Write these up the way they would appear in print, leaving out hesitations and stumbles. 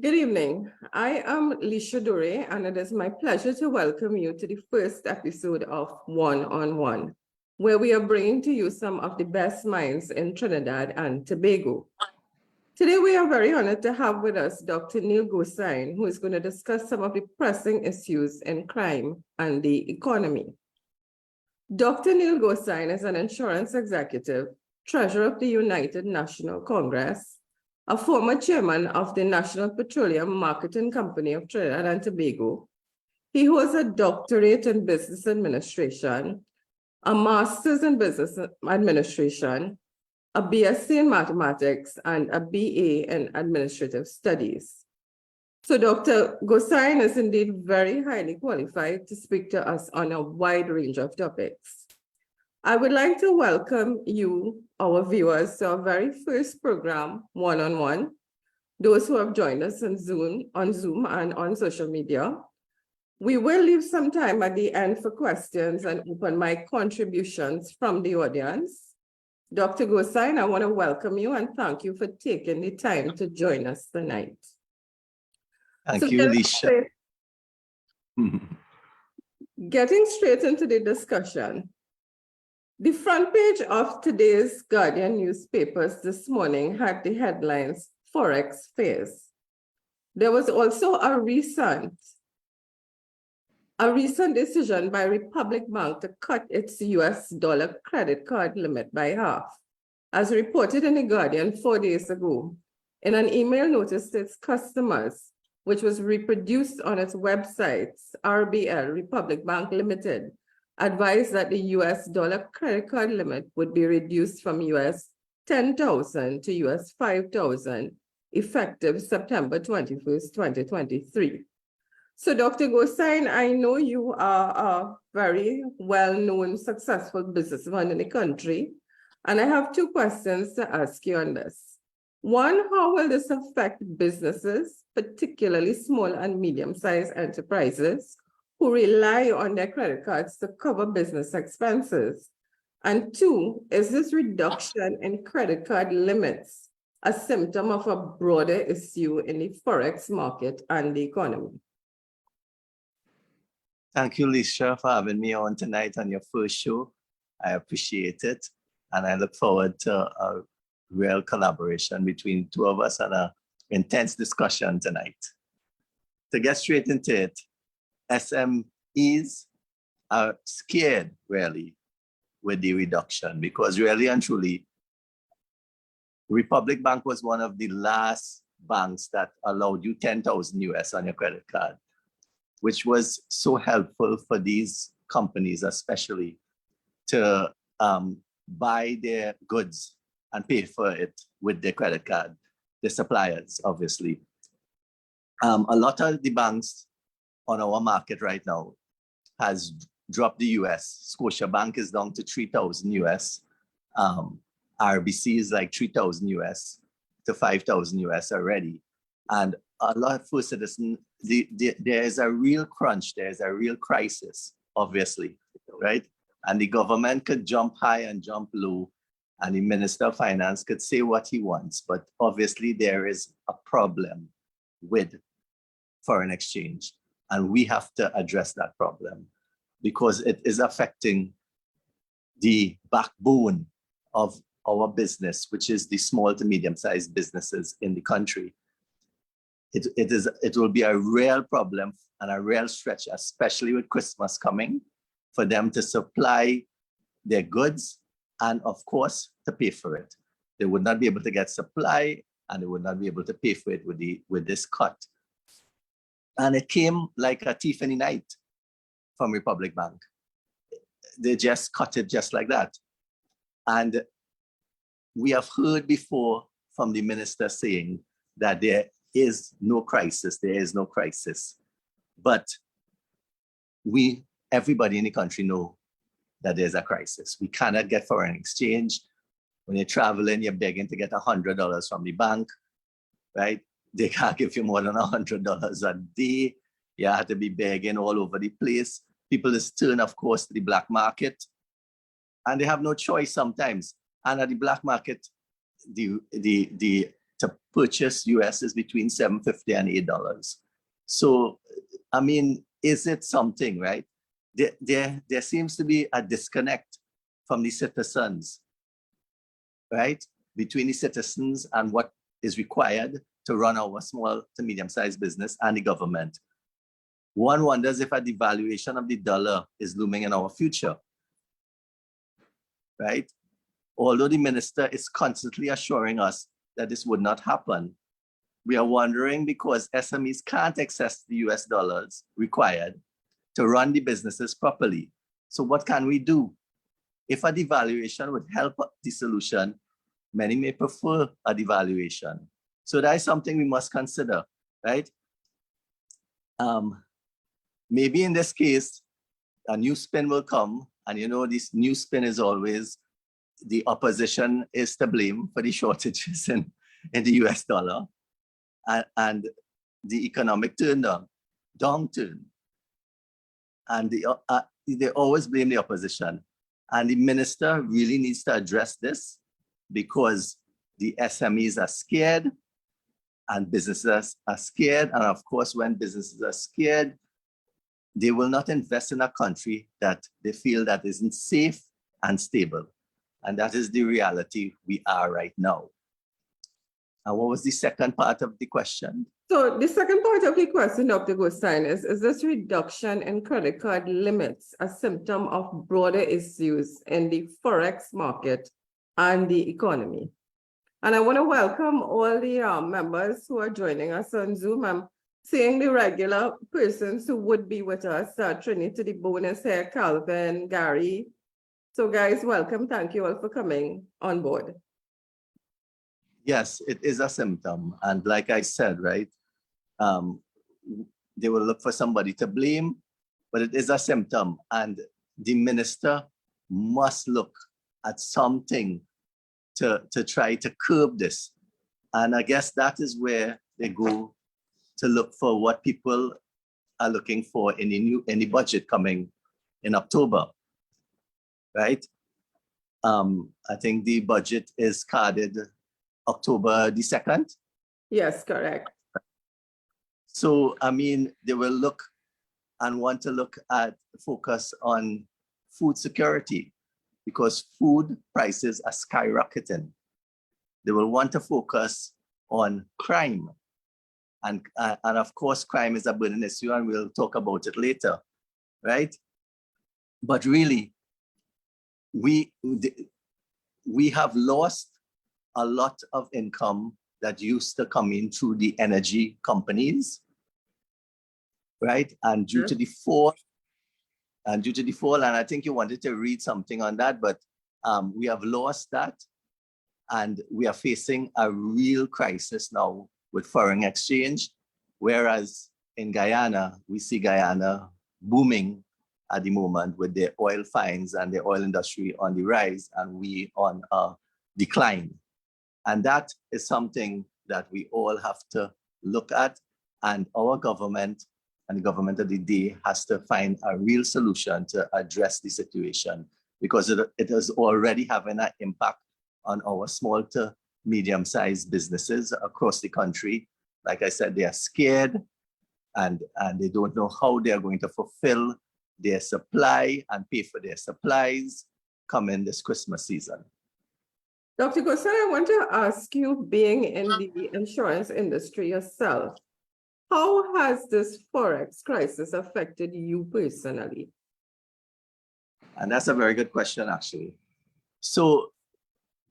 Good evening. I am 𝗢𝗲𝗀, and it is my pleasure to welcome you to the first episode of One on One, where we are bringing to you some of the best minds in Trinidad and Tobago. Today, we are very honored to have with us Dr. 𝗖𝗿𝗶𝗶, who is going to discuss some of the pressing issues in crime and the economy. Dr. 𝗖𝗿𝗶𝗶 is an insurance executive, treasurer of the United National Congress, a former chairman of the National Petroleum Marketing Company of Trinidad and Tobago. He holds a doctorate in business administration, a master's in business administration, a BSc in mathematics, and a BA in administrative studies. So Dr. 𝗖𝗿𝗶𝗶 is indeed very highly qualified to speak to us on a wide range of topics. I would like to welcome you, our viewers, to our very first program, One on One, those who have joined us on Zoom and on social media. We will leave some time at the end for questions and open mic contributions from the audience. Dr. 𝗖𝗿𝗶𝗶, I want to welcome you and thank you for taking the time to join us tonight. Thank you, 𝗢𝗲. Getting straight into the discussion. The front page of today's Guardian newspapers this morning had the headlines, Forex Fears. There was also a recent decision by Republic Bank to cut its US dollar credit card limit by half. As reported in the Guardian 4 days ago, in an email notice to its customers, which was reproduced on its websites, RBL, Republic Bank Limited, advised that the US dollar credit card limit would be reduced from US $10,000 to US $5,000 effective September 21st, 2023. So Dr. 𝗖𝗿𝗓, I know you are a very well-known, successful businessman in the country, and I have two questions to ask you on this. One, how will this affect businesses, particularly small and medium-sized enterprises, who rely on their credit cards to cover business expenses? And two, is this reduction in credit card limits a symptom of a broader issue in the forex market and the economy? Thank you, 𝗢𝗲, for having me on tonight on your first show. I appreciate it. And I look forward to a real collaboration between the two of us and an intense discussion tonight. To get straight into it, SMEs are scared, really, with the reduction, because really and truly, Republic Bank was one of the last banks that allowed you 10,000 US on your credit card, which was so helpful for these companies, especially to buy their goods and pay for it with their credit card, the suppliers, obviously. A lot of the banks on our market right now has dropped the US. Scotiabank is down to 3,000 US. RBC is like 3,000 US to 5,000 US already. And a lot of First Citizen, there is a real crunch, there is a real crisis, obviously, right? And the government could jump high and jump low, and the Minister of Finance could say what he wants, but obviously there is a problem with foreign exchange. And we have to address that problem because it is affecting the backbone of our business, which is the small to medium-sized businesses in the country. It will be a real problem and a real stretch, especially with Christmas coming, for them to supply their goods and, of course, to pay for it. They would not be able to get supply and they would not be able to pay for it with this cut. And it came like a thief in the night from Republic Bank. They just cut it just like that. And we have heard before from the minister saying that there is no crisis, there is no crisis. But everybody in the country know that there's a crisis. We cannot get foreign exchange. When you're traveling, you're begging to get $100 from the bank, right? They can't give you more than $100 a day. You have to be begging all over the place. People just turn, of course, to the black market, and they have no choice sometimes. And at the black market, to to purchase US is between $7.50 and $8. So, I mean, is it something, right? There seems to be a disconnect from the citizens, right? Between the citizens and what is required to run our small to medium-sized business and the government. One wonders if a devaluation of the dollar is looming in our future, right? Although the minister is constantly assuring us that this would not happen, we are wondering because SMEs can't access the US dollars required to run the businesses properly. So what can we do? If a devaluation would help the solution, many may prefer a devaluation. So that is something we must consider, right? Maybe in this case, a new spin will come, and you know, this new spin is always the opposition is to blame for the shortages in the US dollar and the economic downturn. And they always blame the opposition. And the minister really needs to address this because the SMEs are scared and businesses are scared. And of course, when businesses are scared, they will not invest in a country that they feel that isn't safe and stable. And that is the reality we are right now. And what was the second part of the question? So the second part of the question, Dr. Ghosine, is this reduction in credit card limits a symptom of broader issues in the forex market and the economy? And I want to welcome all the members who are joining us on Zoom. I'm seeing the regular persons who would be with us, Trinity, the bonus here, Calvin, Gary. So guys, welcome. Thank you all for coming on board. Yes, it is a symptom. And like I said, right, they will look for somebody to blame, but it is a symptom. And the minister must look at something to try to curb this. And I guess that is where they go to look for what people are looking for in the budget coming in October, right? I think the budget is carded October the 2nd. Yes, correct. So, I mean, they will look and want to look at focus on food security because food prices are skyrocketing. They will want to focus on crime. And of course, crime is a burning issue and we'll talk about it later, right? But really, we have lost a lot of income that used to come in through the energy companies, right? And due to the fall, and I think you wanted to read something on that, but we have lost that. And we are facing a real crisis now with foreign exchange, whereas in Guyana, we see Guyana booming at the moment with the oil finds and the oil industry on the rise and we on a decline. And that is something that we all have to look at, and our government and the government of the day has to find a real solution to address the situation because it is already having an impact on our small to medium-sized businesses across the country. Like I said, they are scared and they don't know how they are going to fulfill their supply and pay for their supplies coming this Christmas season. Dr. Ghosine, I want to ask you, being in the insurance industry yourself, how has this forex crisis affected you personally? And that's a very good question, actually. So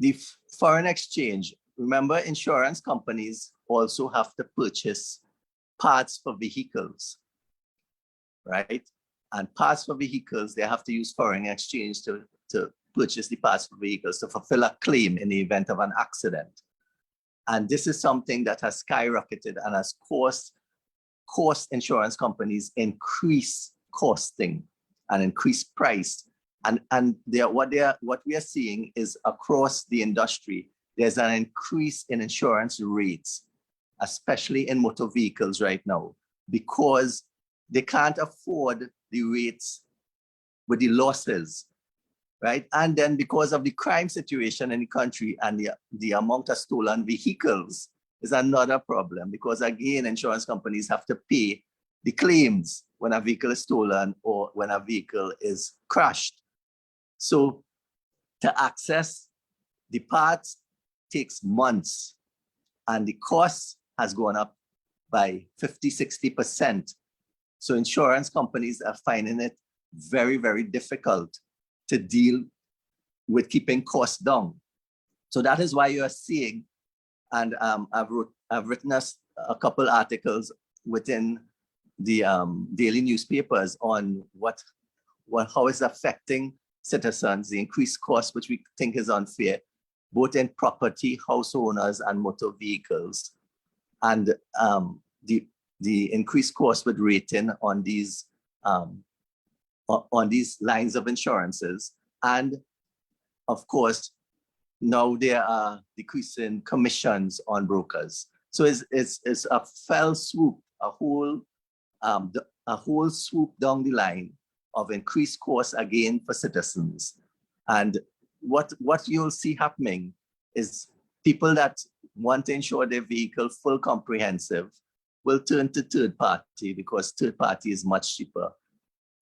the foreign exchange, remember, insurance companies also have to purchase parts for vehicles, right? And parts for vehicles, they have to use foreign exchange to purchase the parts for vehicles to fulfill a claim in the event of an accident. And this is something that has skyrocketed and has caused insurance companies increase costing and increase price. And what we are seeing is across the industry, there's an increase in insurance rates, especially in motor vehicles right now, because they can't afford the rates with the losses, right? And then because of the crime situation in the country and the amount of stolen vehicles, is another problem because again, insurance companies have to pay the claims when a vehicle is stolen or when a vehicle is crashed. So to access the parts takes months and the cost has gone up by 50–60%. So insurance companies are finding it very, very difficult to deal with keeping costs down. So that is why you are seeing, and I've written a couple articles within the daily newspapers on how it's affecting citizens, the increased cost, which we think is unfair, both in property, house owners, and motor vehicles, and the increased cost with rating on these lines of insurances, and of course, now there are decreasing commissions on brokers. So it's a fell swoop, a whole swoop down the line of increased costs again for citizens. And what you'll see happening is people that want to insure their vehicle full comprehensive will turn to third party because third party is much cheaper,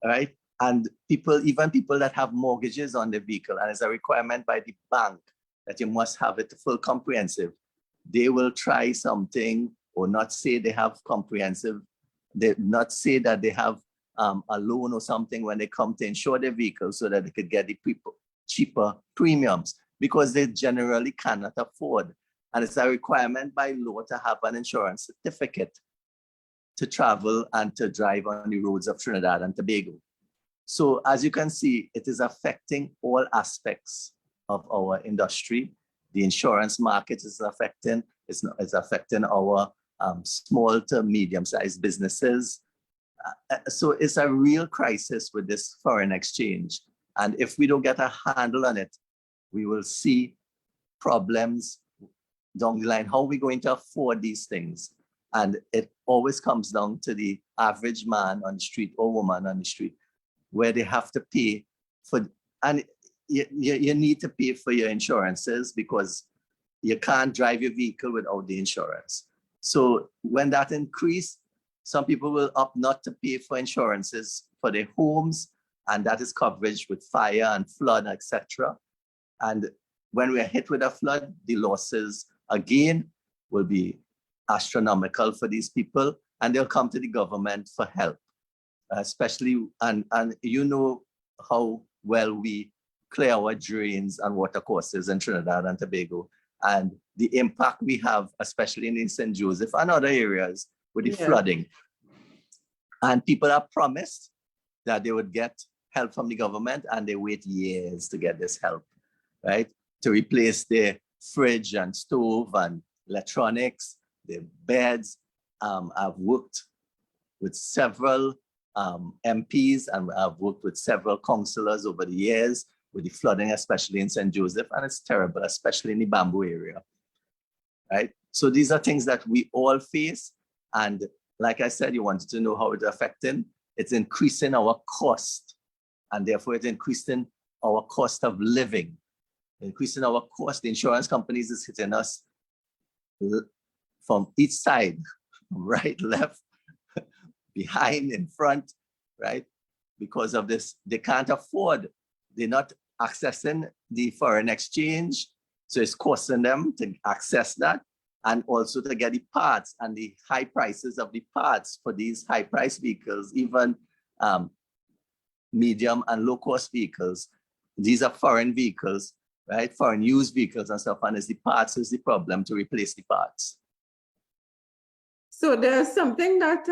right? And even people that have mortgages on their vehicle, and it's a requirement by the bank that you must have it full comprehensive, they will try something or not say they have comprehensive, they not say that they have a loan or something when they come to insure their vehicle so that they could get the cheaper premiums because they generally cannot afford. And it's a requirement by law to have an insurance certificate to travel and to drive on the roads of Trinidad and Tobago. So as you can see, it is affecting all aspects of our industry. The insurance market is affecting, it's affecting our small to medium-sized businesses. So it's a real crisis with this foreign exchange. And if we don't get a handle on it, we will see problems down the line. How are we going to afford these things? And it always comes down to the average man on the street or woman on the street, where they have to pay for, and you need to pay for your insurances because you can't drive your vehicle without the insurance. So when that increase, some people will opt not to pay for insurances for their homes, and that is coverage with fire and flood, etc. And when we are hit with a flood, the losses again will be astronomical for these people, and they'll come to the government for help, especially, and you know how well we clear our drains and water courses in Trinidad and Tobago, and the impact we have, especially in St. Joseph and other areas with the flooding. And people are promised that they would get help from the government, and they wait years to get this help, right? To replace their fridge and stove and electronics, their beds. I've worked with several MPs, and I've worked with several councillors over the years with the flooding, especially in St. Joseph, and it's terrible, especially in the Bamboo area, right? So these are things that we all face, and like I said, you wanted to know how it's affecting. It's increasing our cost, and therefore it's increasing our cost of living, increasing our cost. The insurance companies is hitting us from each side, right, left, behind, in front, right? Because of this, they can't afford, they're not accessing the foreign exchange, so it's costing them to access that, and also to get the parts and the high prices of the parts for these high price vehicles, even medium and low cost vehicles. These are foreign vehicles, right? Foreign used vehicles and stuff, and it's the parts is the problem to replace the parts. So there's something that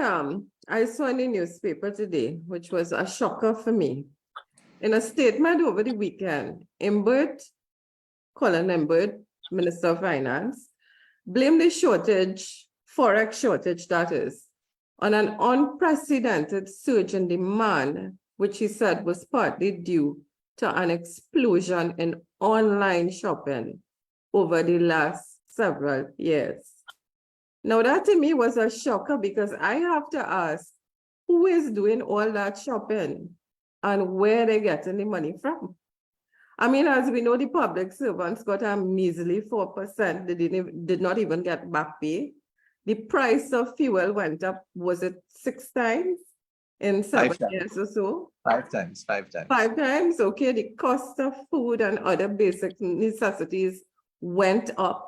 I saw in the newspaper today, which was a shocker for me. In a statement over the weekend, Colin 𝗡𝗿, Minister of Finance, blamed the shortage, forex shortage that is, on an unprecedented surge in demand, which he said was partly due to an explosion in online shopping over the last several years. Now that to me was a shocker because I have to ask, who is doing all that shopping and where they getting the money from? I mean, as we know, the public servants got a measly 4%. They did not even get back pay. The price of fuel went up, was it 6 times in 7 years or so? 5 times, 5 times. 5 times, okay. The cost of food and other basic necessities went up.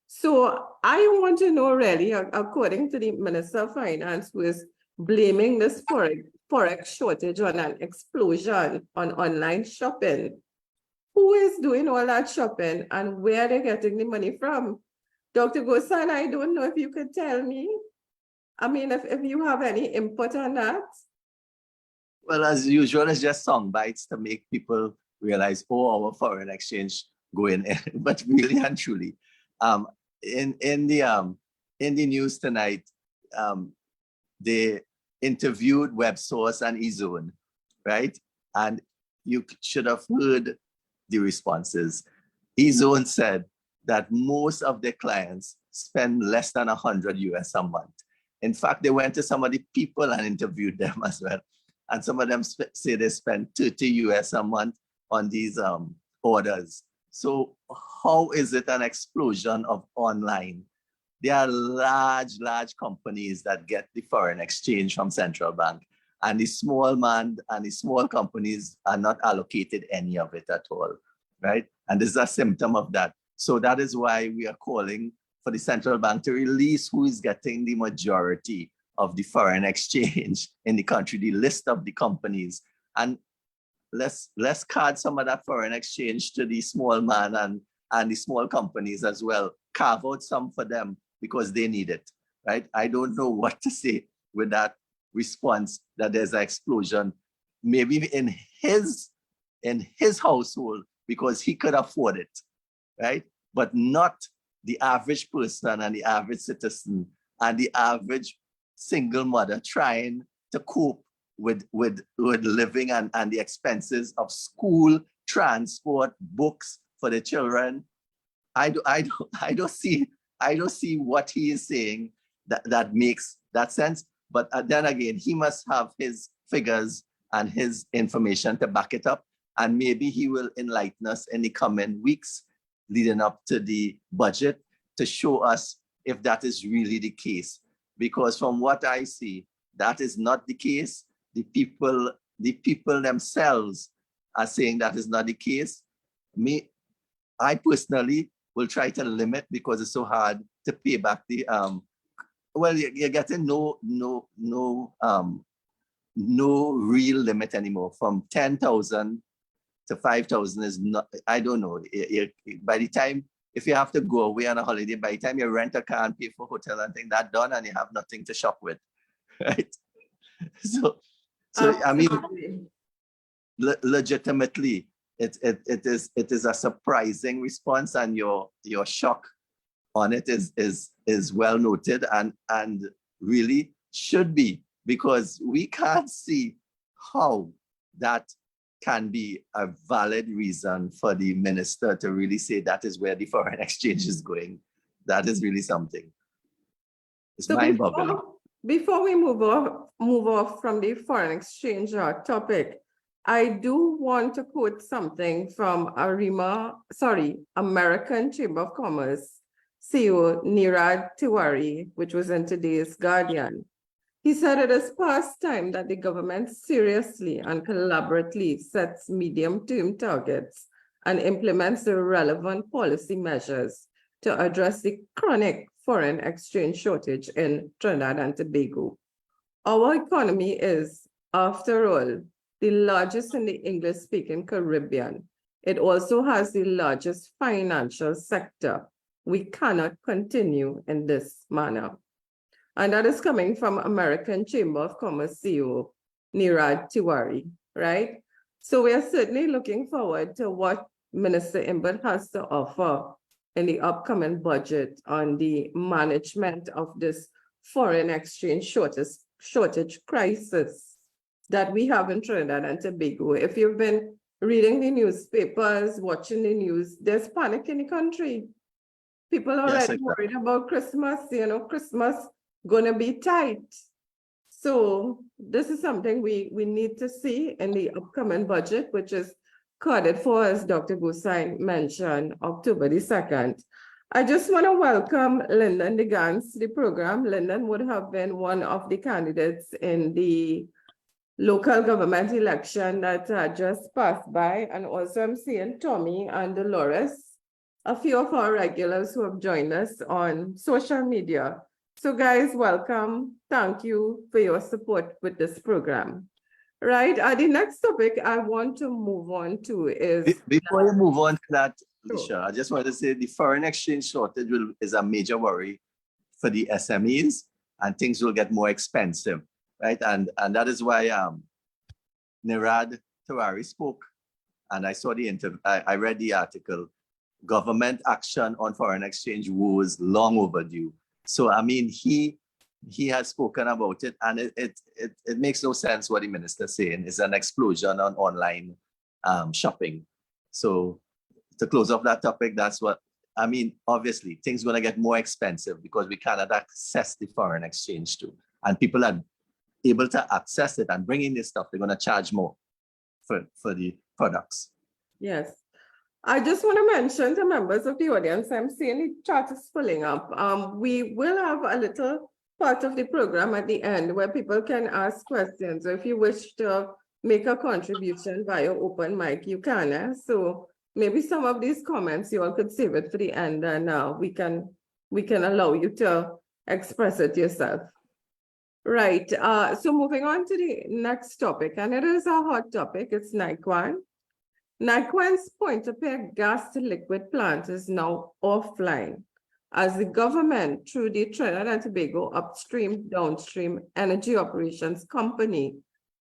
So I want to know really, according to the Minister of Finance, who is blaming this forex shortage on an explosion on online shopping, who is doing all that shopping and where they're getting the money from? Dr. Ghossan, I don't know if you could tell me. I mean, if you have any input on that. Well, as usual, it's just song bites to make people realize, oh, our foreign exchange going in. But really and truly, in the news tonight, they interviewed WebSource and eZone, right? And you should have heard the responses. eZone said that most of their clients spend less than $100 a month. In fact, they went to some of the people and interviewed them as well. And some of them say they spend $30 a month on these orders. So how is it an explosion of online? There are large companies that get the foreign exchange from central bank, and the small man and the small companies are not allocated any of it at all, right? And this is a symptom of that. So that is why we are calling for the central bank to release who is getting the majority of the foreign exchange in the country, the list of the companies, and let's card some of that foreign exchange to the small man and the small companies as well. Carve out some for them because they need it, right? I don't know what to say with that response that there's an explosion, maybe in his household because he could afford it, right? But not the average person and the average citizen and the average single mother trying to cope with living and the expenses of school, transport, books for the children. I don't see what he is saying that makes that sense. But then again, he must have his figures and his information to back it up. And maybe he will enlighten us in the coming weeks leading up to the budget to show us if that is really the case. Because from what I see, that is not the case. The people themselves are saying that is not the case. I personally will try to limit because it's so hard to pay back the well, you're getting no real limit anymore. From 10,000 to 5,000 is not, I don't know. By the time, if you have to go away on a holiday, by the time you rent a car and pay for hotel and things, that done and you have nothing to shop with, right? So I mean, legitimately, it is a surprising response, and your shock on it is well noted and really should be, because we can't see how that can be a valid reason for the minister to really say that is where the foreign exchange is going. That is really something. It's mind-boggling. Before we move off from the foreign exchange topic, I do want to quote something from American Chamber of Commerce CEO 𝗖𝗍𝗶 𝗀𝗍, which was in today's Guardian. He said it is past time that the government seriously and collaboratively sets medium-term targets and implements the relevant policy measures to address the chronic foreign exchange shortage in Trinidad and Tobago. Our economy is, after all, the largest in the English-speaking Caribbean. It also has the largest financial sector. We cannot continue in this manner. And that is coming from American Chamber of Commerce CEO 𝗖𝗍𝗶 𝗀𝗍, right? So we are certainly looking forward to what Minister 𝗖𝗿𝗵 has to offer in the upcoming budget on the management of this foreign exchange shortage crisis that we have in Trinidad and Tobago. If you've been reading the newspapers, watching the news, there's panic in the country. People are already worried about Christmas, Christmas gonna be tight. So this is something we need to see in the upcoming budget, which is coded as Dr. 𝗖𝗍 mentioned, October the 2nd. I just want to welcome Lyndon DeGans to the program. Lyndon would have been one of the candidates in the local government election that just passed by. And also I'm seeing Tommy and Dolores, a few of our regulars who have joined us on social media. So guys, welcome. Thank you for your support with this program. Right, the next topic I want to move on to is... Before you move on to that, Sure. Alicia, I just want to say the foreign exchange shortage is a major worry for the SMEs, and things will get more expensive, right? And that is why 𝗖𝗍𝗶𝗵 𝗘𝗰 spoke, and I saw the interview, I read the article. Government action on foreign exchange was long overdue. So, I mean, he has spoken about it, and it makes no sense what the minister's saying. It's an explosion on online shopping. So, to close off that topic, that's what, I mean, obviously, things are going to get more expensive because we cannot access the foreign exchange too. And people are able to access it and bring in this stuff, they're going to charge more for the products. Yes. I just want to mention to members of the audience, I'm seeing the chat is filling up. We will have a little part of the program at the end where people can ask questions. So if you wish to make a contribution via open mic, you can. So maybe some of these comments you all could save it for the end, and we can allow you to express it yourself. Right. So moving on to the next topic, and it is a hot topic. It's Niquan. Niquan's point-to-pay gas to liquid plant is now offline as the government, through the Trinidad and Tobago Upstream Downstream Energy Operations Company,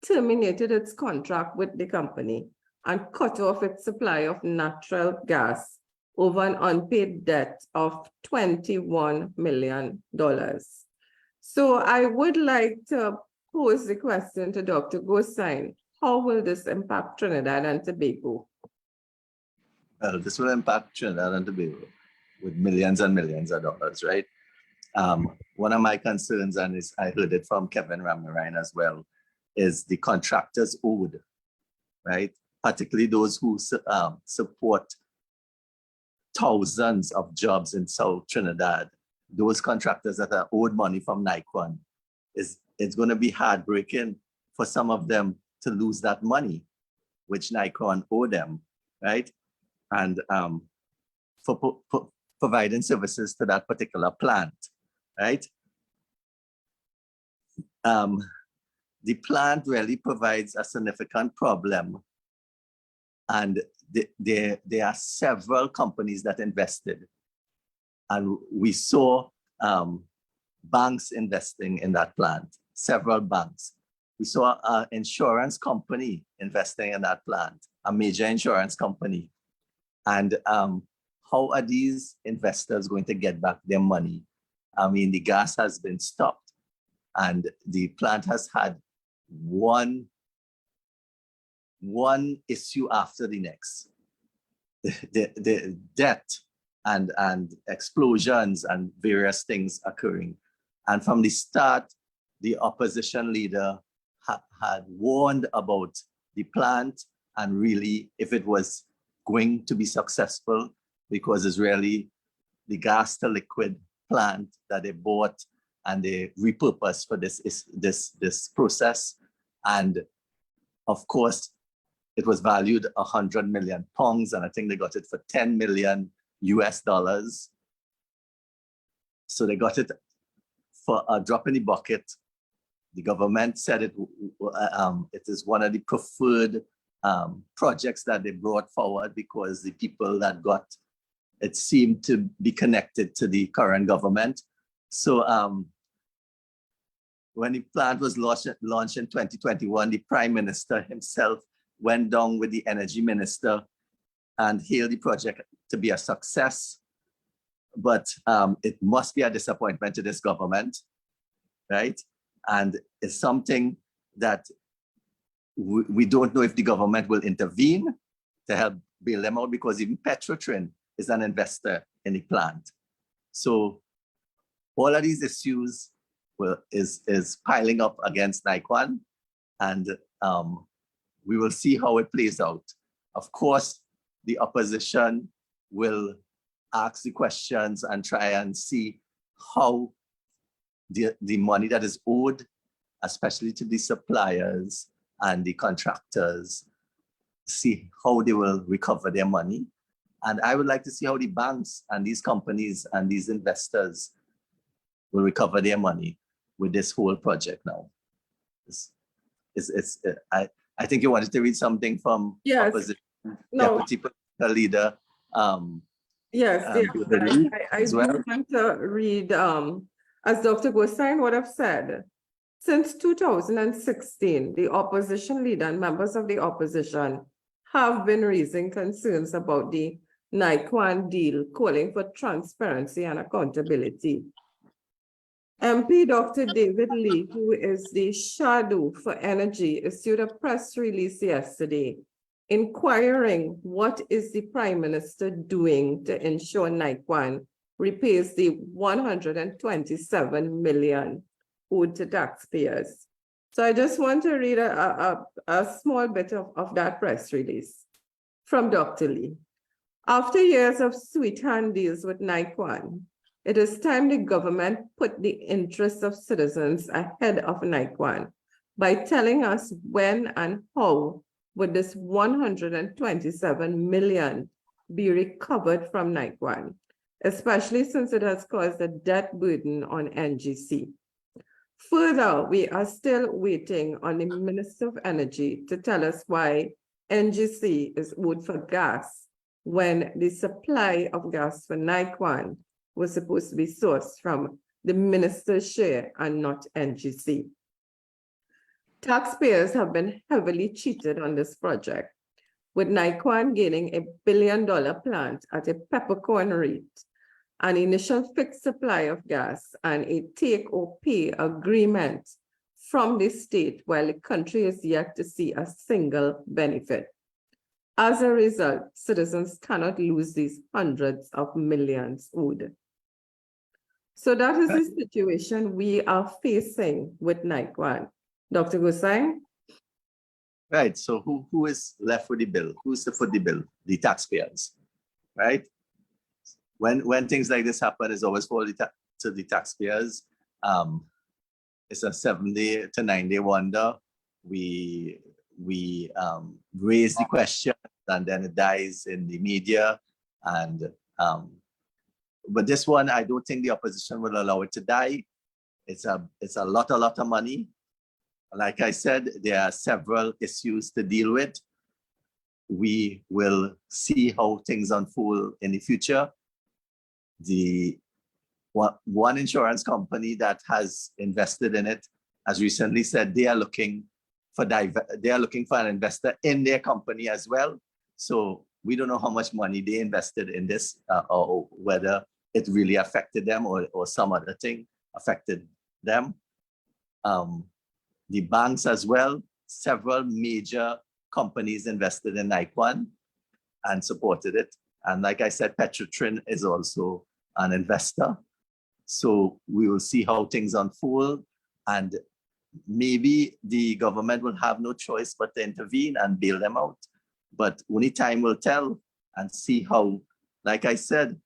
terminated its contract with the company and cut off its supply of natural gas over an unpaid debt of $21 million. So I would like to pose the question to Dr. 𝗖𝗍. How will this impact Trinidad and Tobago? Well, this will impact Trinidad and Tobago with millions and millions of dollars, right? One of my concerns, and I heard it from Kevin Ramirine as well, is the contractors owed, right? Particularly those who support thousands of jobs in South Trinidad. Those contractors that are owed money from Niquan, it's going to be heartbreaking for some of them to lose that money, which Niquan owe them, right? And for providing services to that particular plant, right? The plant really provides a significant problem, and there are several companies that invested, and we saw banks investing in that plant, several banks. We saw an insurance company investing in that plant, a major insurance company. And how are these investors going to get back their money? I mean, the gas has been stopped, and the plant has had one issue after the next. The debt and explosions and various things occurring. And from the start, the opposition leader had warned about the plant, and really, if it was going to be successful, because it's really the gas to liquid plant that they bought and they repurposed for this process. And of course, it was valued 100 million pounds, and I think they got it for $10 million US. So they got it for a drop in the bucket. The government said it is one of the preferred projects that they brought forward because the people that got it seemed to be connected to the current government. So when the plant was launched in 2021, the Prime Minister himself went down with the Energy Minister and hailed the project to be a success. But it must be a disappointment to this government, right? And it's something that we don't know if the government will intervene to help bail them out, because even Petrotrin is an investor in the plant. So all of these issues is piling up against Niquan, and we will see how it plays out. Of course, the opposition will ask the questions and try and see how the money that is owed, especially to the suppliers and the contractors, see how they will recover their money. And I would like to see how the banks and these companies and these investors will recover their money with this whole project now. I think you wanted to read something from opposition Deputy Political Leader. Yes, I do want to read, as Dr. 𝗖𝗄 would have said, since 2016, the opposition leader and members of the opposition have been raising concerns about the Niquan deal, calling for transparency and accountability. MP Dr. David Lee, who is the shadow for energy, issued a press release yesterday inquiring what is the Prime Minister doing to ensure Niquan repays the $127 million owed to taxpayers. So I just want to read a small bit of that press release from Dr. Lee. After years of sweet hand deals with Niquan, it is time the government put the interests of citizens ahead of Niquan by telling us when and how would this $127 million be recovered from Niquan, especially since it has caused a debt burden on NGC. Further, we are still waiting on the Minister of Energy to tell us why NGC is owed for gas when the supply of gas for Niquan was supposed to be sourced from the minister's share and not NGC. Taxpayers have been heavily cheated on this project, with Niquan gaining $1 billion plant at a peppercorn rate, an initial fixed supply of gas, and a take-or-pay agreement from the state, while the country is yet to see a single benefit. As a result, citizens cannot lose these hundreds of millions owed. So that is the situation we are facing with Niquan. Dr. 𝗖𝗄? Right, so who is left with the bill? Who's to foot the bill? The taxpayers, right? When things like this happen, it's always for to the taxpayers. It's a 7-day to 9-day wonder. We raise the question and then it dies in the media. And but this one, I don't think the opposition will allow it to die. It's a lot of money. Like I said, there are several issues to deal with. We will see how things unfold in the future. The one insurance company that has invested in it has recently said they are looking for an investor in their company as well. So we don't know how much money they invested in this, or whether it really affected them or some other thing affected them. The banks as well, several major companies invested in Niquan and supported it. And like I said, Petrotrin is also an investor. So we will see how things unfold, and maybe the government will have no choice but to intervene and bail them out. But only time will tell, and see how, like I said,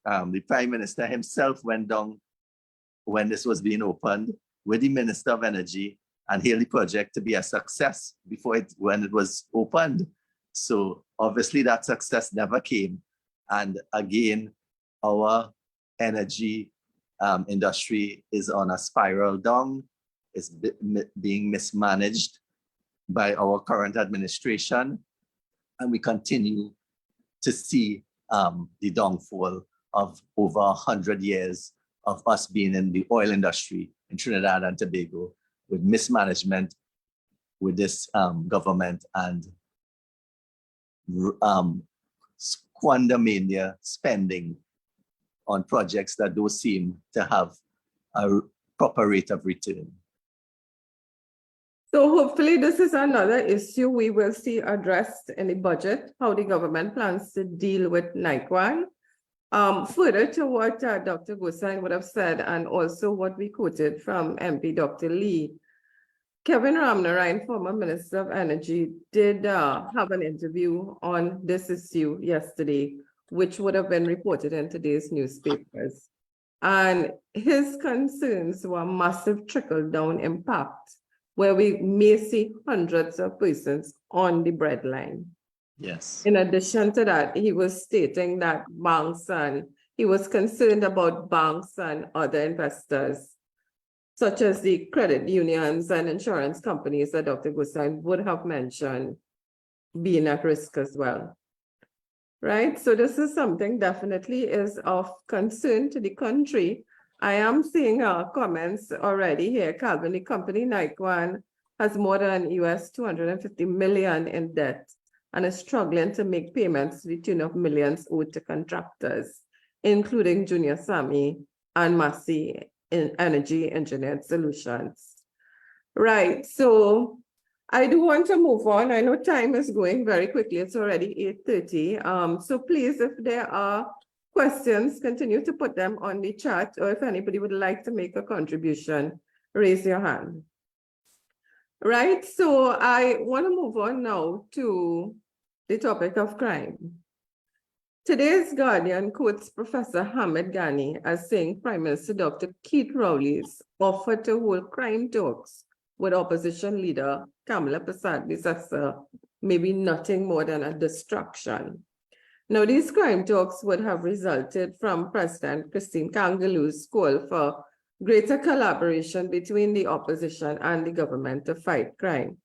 the Prime Minister himself went down when this was being opened with the Minister of Energy and hailed the project to be a success when it was opened. So obviously that success never came. And again, our energy industry is on a spiral down. It's being mismanaged by our current administration. And we continue to see the downfall of over 100 years of us being in the oil industry in Trinidad and Tobago, with mismanagement with this government and squandermania spending on projects that don't seem to have a proper rate of return. So hopefully this is another issue we will see addressed in the budget, how the government plans to deal with Niquan. Further to what Dr. 𝗖𝗄 would have said, and also what we quoted from MP Dr. Lee, Kevin Ramnarine, former Minister of Energy, did have an interview on this issue yesterday, which would have been reported in today's newspapers. And his concerns were massive trickle-down impact, where we may see hundreds of persons on the breadline. Yes. In addition to that, he was stating that he was concerned about banks and other investors, such as the credit unions and insurance companies that Dr. 𝗖𝗄𝑚 would have mentioned being at risk as well. Right? So this is something definitely is of concern to the country. I am seeing comments already here. Calvin, the company Niquan has more than US 250 million in debt and is struggling to make payments to the tune of millions owed to contractors, including Junior Sammy and Massey in Energy Engineered Solutions. Right, so I do want to move on. I know time is going very quickly. It's already 8:30. So please, if there are questions, continue to put them on the chat, or if anybody would like to make a contribution, raise your hand. Right, so I want to move on now to the topic of crime. Today's Guardian quotes Professor Hamid Ghani as saying Prime Minister Dr. Keith Rowley's offer to hold crime talks with opposition leader 𝗢𝗲𝗄𝗎 may be nothing more than a distraction. Now, these crime talks would have resulted from President Christine Kangalu's call for greater collaboration between the opposition and the government to fight crime.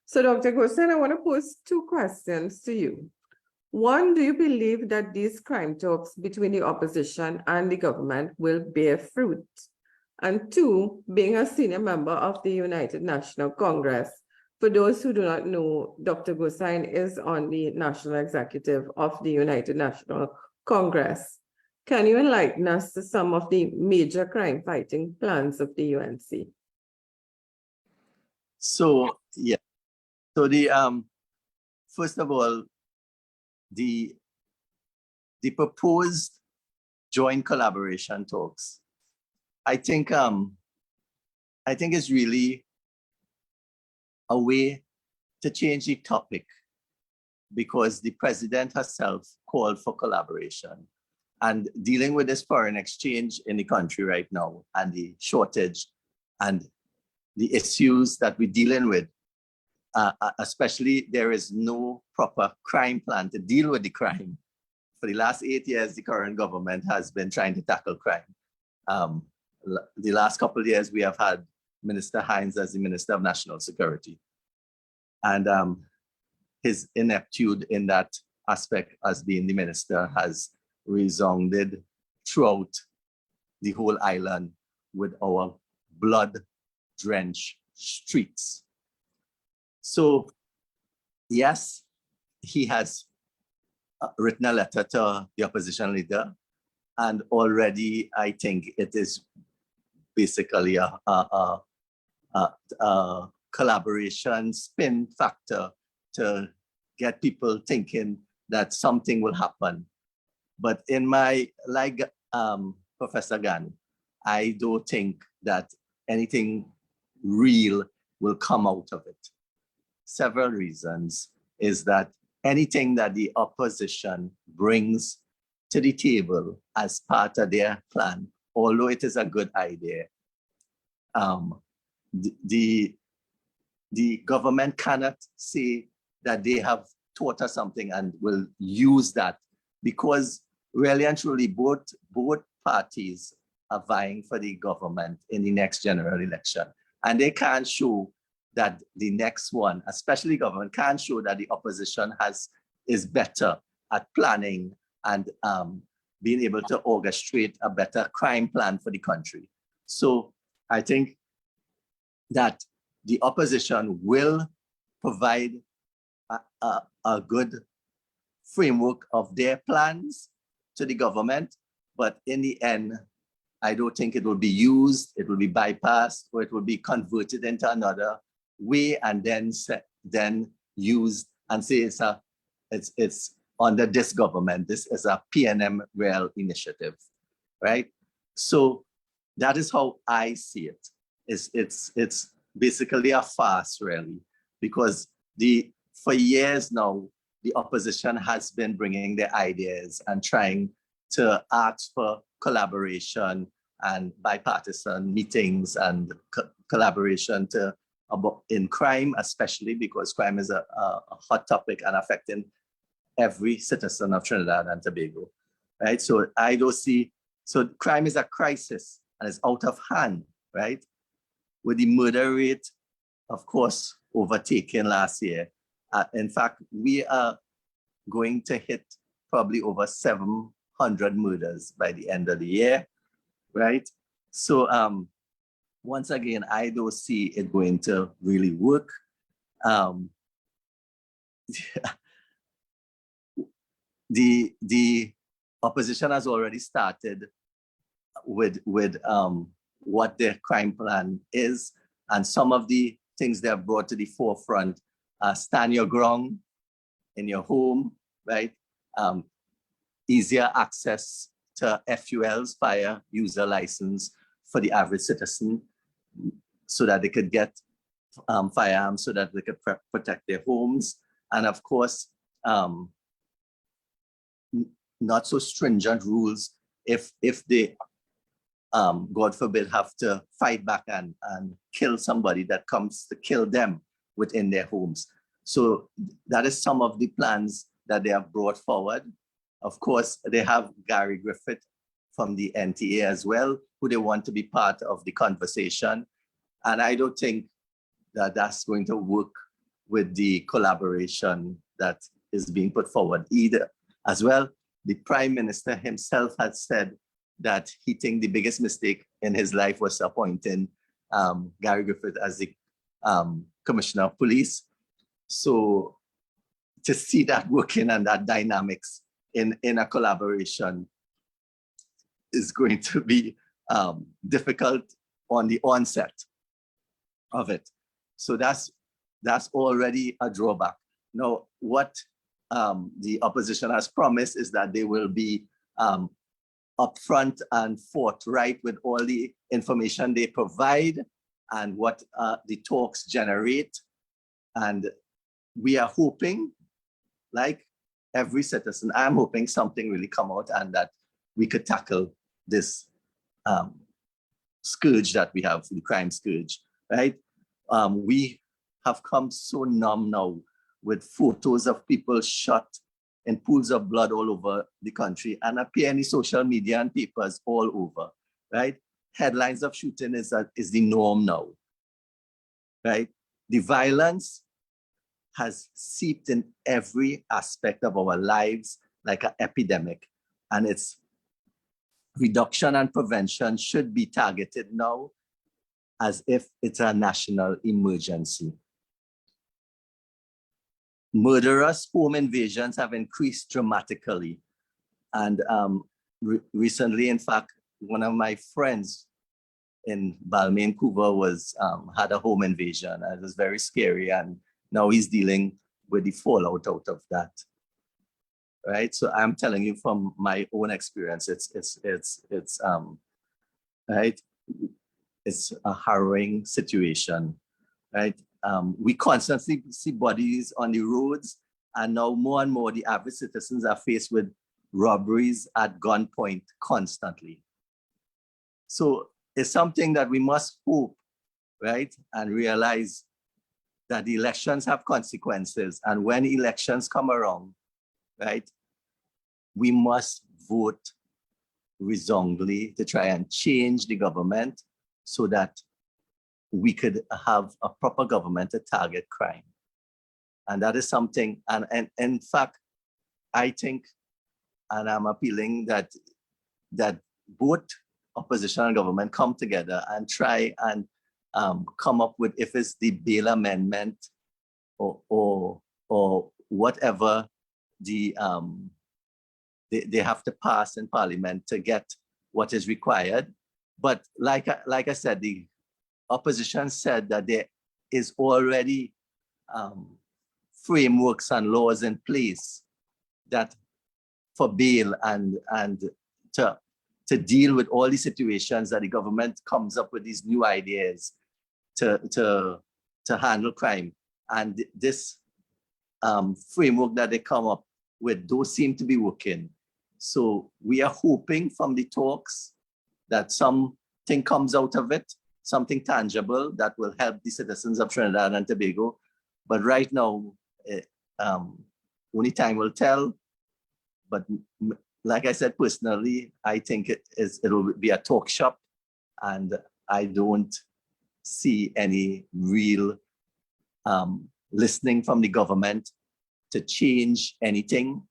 So, Dr. 𝗖𝗄𝗓, I want to pose two questions to you. One, do you believe that these crime talks between the opposition and the government will bear fruit? And two, being a senior member of the United National Congress, for those who do not know, Dr. 𝗖𝗄𝗓 is on the National Executive of the United National Congress. Can you enlighten us to some of the major crime fighting plans of the UNC? So, yeah. So first of all, the proposed joint collaboration talks, I think is really a way to change the topic, because the president herself called for collaboration, and dealing with this foreign exchange in the country right now and the shortage and the issues that we're dealing with, especially there is no proper crime plan to deal with the crime. For the last 8 years, the current government has been trying to tackle crime. The last couple of years, we have had Minister Hines as the Minister of National Security. And his ineptitude in that aspect as being the minister has resounded throughout the whole island with our blood-drenched streets. So, yes, he has written a letter to the opposition leader, and already I think it is basically a collaboration spin factor to get people thinking that something will happen. But in my, like Professor Ghani, I don't think that anything real will come out of it. Several reasons is that anything that the opposition brings to the table as part of their plan, although it is a good idea, the government cannot say that they have taught us something and will use that, because really and truly both parties are vying for the government in the next general election, and they can't show that the next one, especially government, can't show that the opposition is better at planning and being able to orchestrate a better crime plan for the country. So I think that the opposition will provide a good framework of their plans to the government, but in the end, I don't think it will be used, it will be bypassed, or it will be converted into another way and then used and say it's under this government. This is a PNM Rail initiative, right? So that is how I see it. It's basically a farce, really, because for years now, the opposition has been bringing their ideas and trying to ask for collaboration and bipartisan meetings and collaboration in crime, especially because crime is a hot topic and affecting every citizen of Trinidad and Tobago, right? So so crime is a crisis and it's out of hand, right? With the murder rate, of course, overtaken last year. In fact, we are going to hit probably over 700 murders by the end of the year, right? So once again, I don't see it going to really work. The opposition has already started with what their crime plan is, and some of the things they have brought to the forefront: stand your ground in your home, right? Easier access to FUL's fire user license for the average citizen, so that they could get firearms, so that they could protect their homes, and of course, not so stringent rules if they, God forbid, have to fight back and kill somebody that comes to kill them within their homes. So that is some of the plans that they have brought forward. Of course, they have Gary Griffith from the NTA as well, who they want to be part of the conversation. And I don't think that that's going to work with the collaboration that is being put forward either. As well, the Prime Minister himself had said that he thinks the biggest mistake in his life was appointing Gary Griffith as the Commissioner of Police. So to see that working and that dynamics in a collaboration is going to be difficult on the onset of it. So that's already a drawback. Now, what the opposition has promised is that they will be upfront and forthright with all the information they provide and what the talks generate. And we are hoping, like every citizen, I'm hoping something really come out and that we could tackle this scourge that we have, the crime scourge, right? We have come so numb now with photos of people shot in pools of blood all over the country and appear in the social media and papers all over, right? Headlines of shooting is the norm now, right? The violence has seeped in every aspect of our lives like an epidemic, and its reduction and prevention should be targeted now as if it's a national emergency. Murderous home invasions have increased dramatically. And recently, in fact, one of my friends in 𝗏𝗲 𝗀𝗶𝗹 had a home invasion. It was very scary, and now he's dealing with the fallout out of that. Right? So I'm telling you from my own experience, it's right? It's a harrowing situation, right? We constantly see bodies on the roads, and now more and more the average citizens are faced with robberies at gunpoint constantly. So it's something that we must hope, right? And realize that the elections have consequences, and when elections come around, right, we must vote reasonably to try and change the government so that we could have a proper government to target crime. And that is something, and in fact, I think, and I'm appealing that both opposition and government come together and try and come up with, if it's the bail amendment or whatever they have to pass in Parliament to get what is required. But like I said, the opposition said that there is already frameworks and laws in place that for bail and to deal with all the situations that the government comes up with these new ideas to handle crime. And this framework that they come up with, those seem to be working. So we are hoping from the talks that something comes out of it, something tangible that will help the citizens of Trinidad and Tobago. But right now, only time will tell. But like I said, personally, I think it'll be a talk shop, and I don't see any real listening from the government to change anything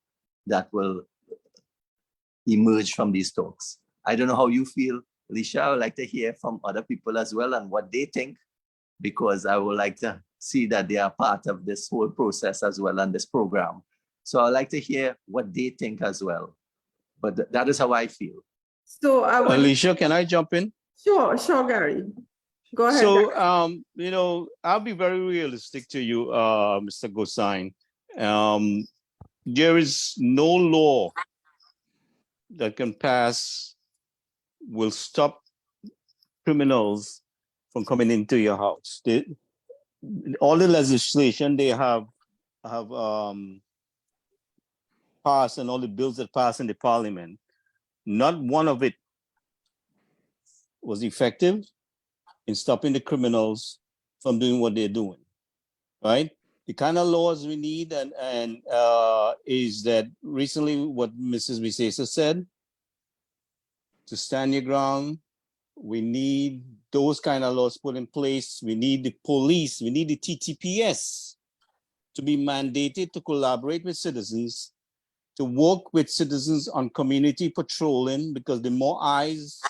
that will emerge from these talks. I don't know how you feel, Alicia. I would like to hear from other people as well and what they think, because I would like to see that they are part of this whole process as well and this program. So I'd like to hear what they think as well. But that is how I feel. So Alicia, can I jump in? Sure, Gary. Go ahead. So, Gary. you know, I'll be very realistic to you, Mr. 𝗀𝗡𝗂. There is no law that can pass will stop criminals from coming into your house. All the legislation they have passed, and all the bills that pass in the parliament, not one of it was effective in stopping the criminals from doing what they're doing, right? The kind of laws we need is that recently what Mrs. 𝗖𝗍 said, to stand your ground, we need those kind of laws put in place. We need the police, we need the TTPS to be mandated to collaborate with citizens, to work with citizens on community patrolling, because the more eyes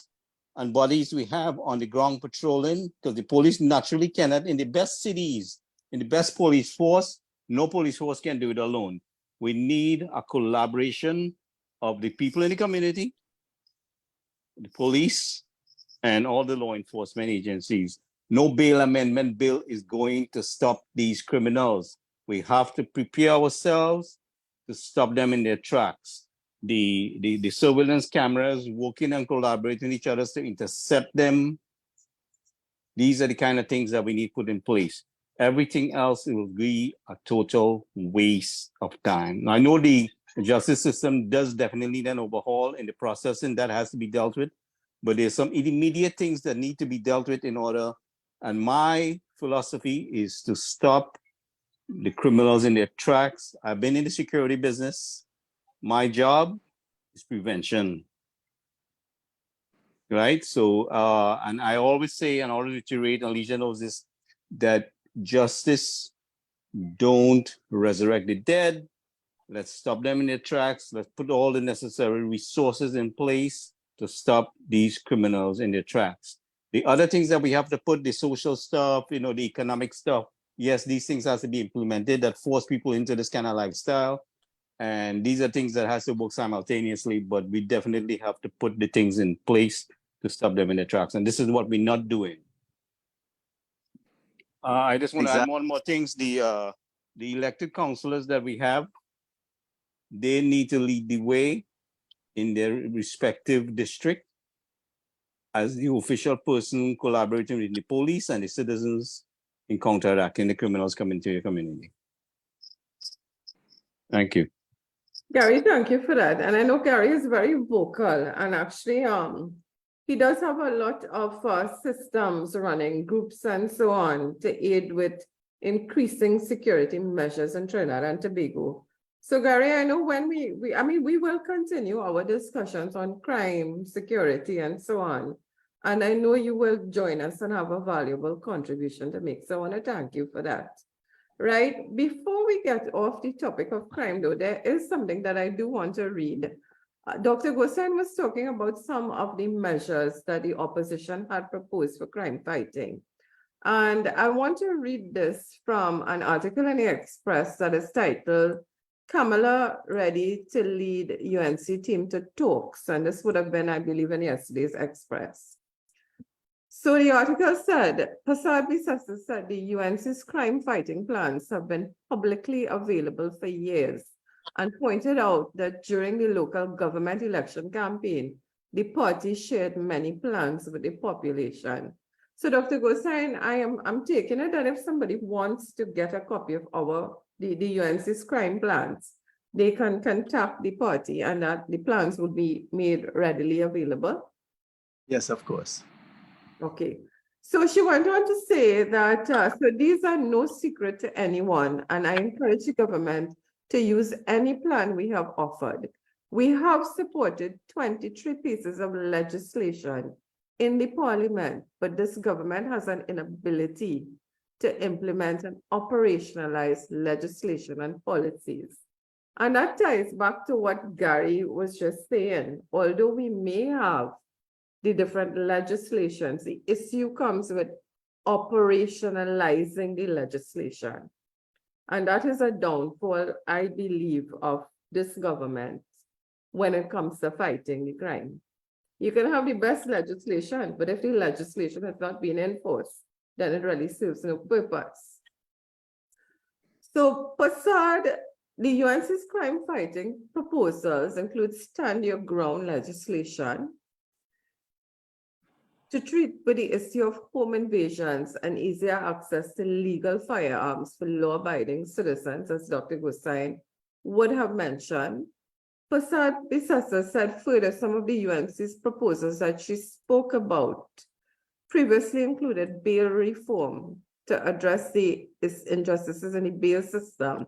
and bodies we have on the ground patrolling, because the police naturally cannot, in the best cities, in the best police force, no police force can do it alone. We need a collaboration of the people in the community, the police, and all the law enforcement agencies. No bail amendment bill is going to stop these criminals. We have to prepare ourselves to stop them in their tracks. The surveillance cameras working and collaborating with each other to intercept them. These are the kind of things that we need put in place. Everything else will be a total waste of time. Now, I know the justice system does definitely need an overhaul in the processing that has to be dealt with, but there's some immediate things that need to be dealt with in order. And my philosophy is to stop the criminals in their tracks. I've been in the security business. My job is prevention, right? So, and I always say, and always reiterate, Alicia knows this, that justice don't resurrect the dead. Let's stop them in their tracks. Let's put all the necessary resources in place to stop these criminals in their tracks. The other things that we have to put, the social stuff, you know, the economic stuff, yes, these things have to be implemented that force people into this kind of lifestyle. And these are things that has to work simultaneously, but we definitely have to put the things in place to stop them in their tracks. And this is what we're not doing. I just want to add one more things. The elected councillors that we have, they need to lead the way in their respective district as the official person collaborating with the police and the citizens in counteracting the criminals coming to your community. Thank you. Gary, thank you for that. And I know Gary is very vocal, and actually he does have a lot of systems running, groups and so on, to aid with increasing security measures in Trinidad and Tobago. So Gary, I know when we will continue our discussions on crime, security, and so on. And I know you will join us and have a valuable contribution to make. So I want to thank you for that. Right, before we get off the topic of crime, though, there is something that I do want to read. Dr. 𝗀𝗡𝗂 was talking about some of the measures that the opposition had proposed for crime fighting. And I want to read this from an article in the Express that is titled, "Kamala ready to lead UNC team to talks." And this would have been, I believe, in yesterday's Express. So the article said, 𝗙𝗏𝗍 said the UNC's crime fighting plans have been publicly available for years, and pointed out that during the local government election campaign, the party shared many plans with the population. So Dr. Ghossain, I'm taking it that if somebody wants to get a copy of the UNC's crime plans, they can contact the party and that the plans would be made readily available. Yes, of course. Okay. So she went on to say that, so these are no secret to anyone, and I encourage the government to use any plan we have offered. We have supported 23 pieces of legislation in the parliament, but this government has an inability to implement and operationalize legislation and policies. And that ties back to what Gary was just saying. Although we may have the different legislations, the issue comes with operationalizing the legislation. And that is a downfall, I believe, of this government when it comes to fighting the crime. You can have the best legislation, but if the legislation is not being enforced, then it really serves no purpose. So 𝗏𝗏, the UNC's crime fighting proposals include stand your ground legislation to treat with the issue of home invasions and easier access to legal firearms for law-abiding citizens, as Dr. Ghossain would have mentioned. 𝗏𝗏 said further some of the UNC's proposals that she spoke about previously included bail reform to address the injustices in the bail system,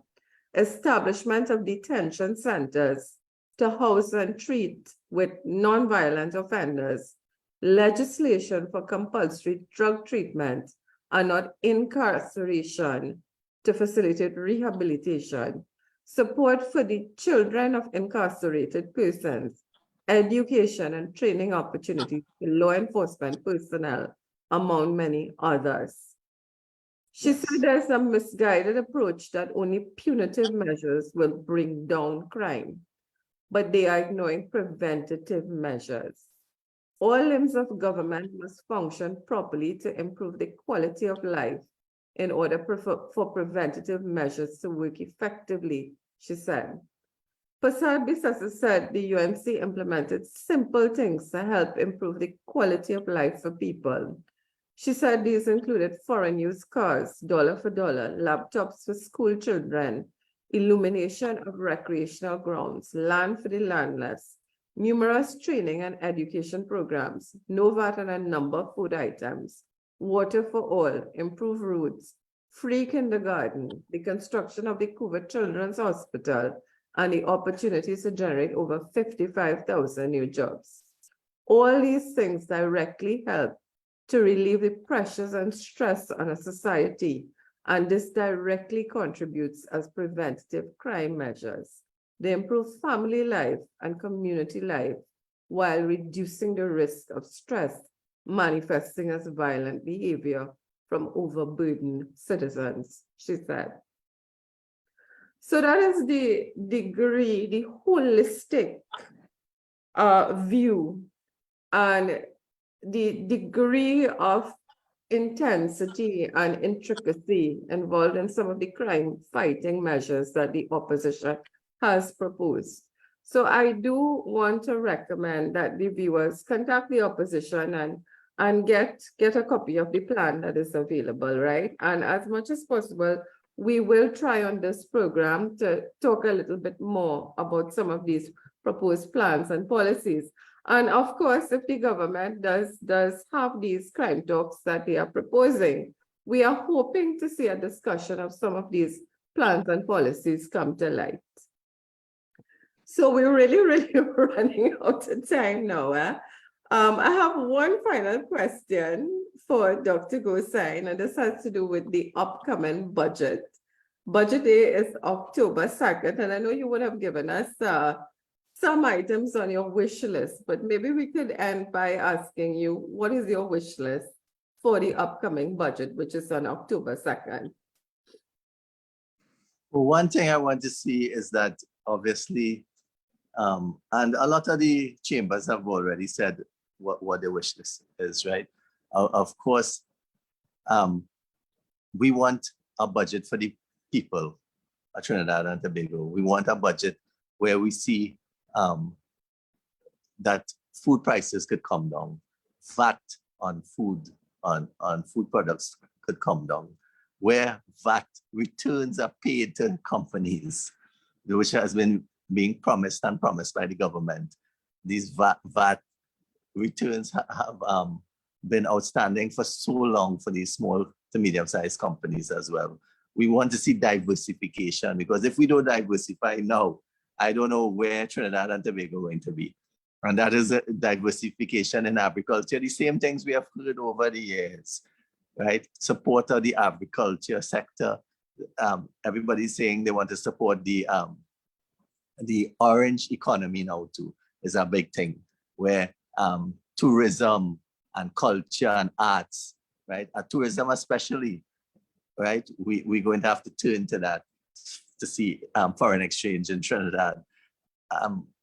establishment of detention centers to house and treat with non-violent offenders, legislation for compulsory drug treatment and not incarceration to facilitate rehabilitation, support for the children of incarcerated persons, education and training opportunities for law enforcement personnel, among many others. She said there's a misguided approach that only punitive measures will bring down crime, but they are ignoring preventative measures. All limbs of government must function properly to improve the quality of life in order for preventative measures to work effectively, she said. 𝗏𝗏 said the UNC implemented simple things to help improve the quality of life for people. She said these included foreign use cars, dollar for dollar, laptops for school children, illumination of recreational grounds, land for the landless, numerous training and education programs, no VAT on a number of food items, water for all, improved roads, free kindergarten, the construction of the COVID Children's Hospital, and the opportunities to generate over 55,000 new jobs. All these things directly help to relieve the pressures and stress on a society, and this directly contributes as preventative crime measures. They improve family life and community life while reducing the risk of stress manifesting as violent behavior from overburdened citizens, she said. So that is the degree, the holistic view and the degree of intensity and intricacy involved in some of the crime fighting measures that the opposition has proposed. So I do want to recommend that the viewers contact the opposition and get a copy of the plan that is available, right? And as much as possible, we will try on this program to talk a little bit more about some of these proposed plans and policies. And of course, if the government does have these crime talks that they are proposing, we are hoping to see a discussion of some of these plans and policies come to light. So we're really running out of time now. I have one final question for Dr. Ghossain, and this has to do with the upcoming budget. Budget day is October 2nd, and I know you would have given us some items on your wish list, but maybe we could end by asking you, what is your wish list for the upcoming budget, which is on October 2nd? Well, one thing I want to see is that obviously, and a lot of the chambers have already said what their wish list is, right? Of course, we want a budget for the people of Trinidad and Tobago. We want a budget where we see that food prices could come down, VAT on food on food products could come down, where VAT returns are paid to companies, which has been being promised and promised by the government. These VAT returns have been outstanding for so long for these small to medium-sized companies as well. We want to see diversification, because if we don't diversify now, I don't know where Trinidad and Tobago are going to be. And that is a diversification in agriculture. The same things we have heard over the years, right? Support of the agriculture sector. Everybody's saying they want to support the orange economy now too, is a big thing, where tourism and culture and arts, right? Tourism especially, right? We're going to have to turn to that to see foreign exchange in Trinidad.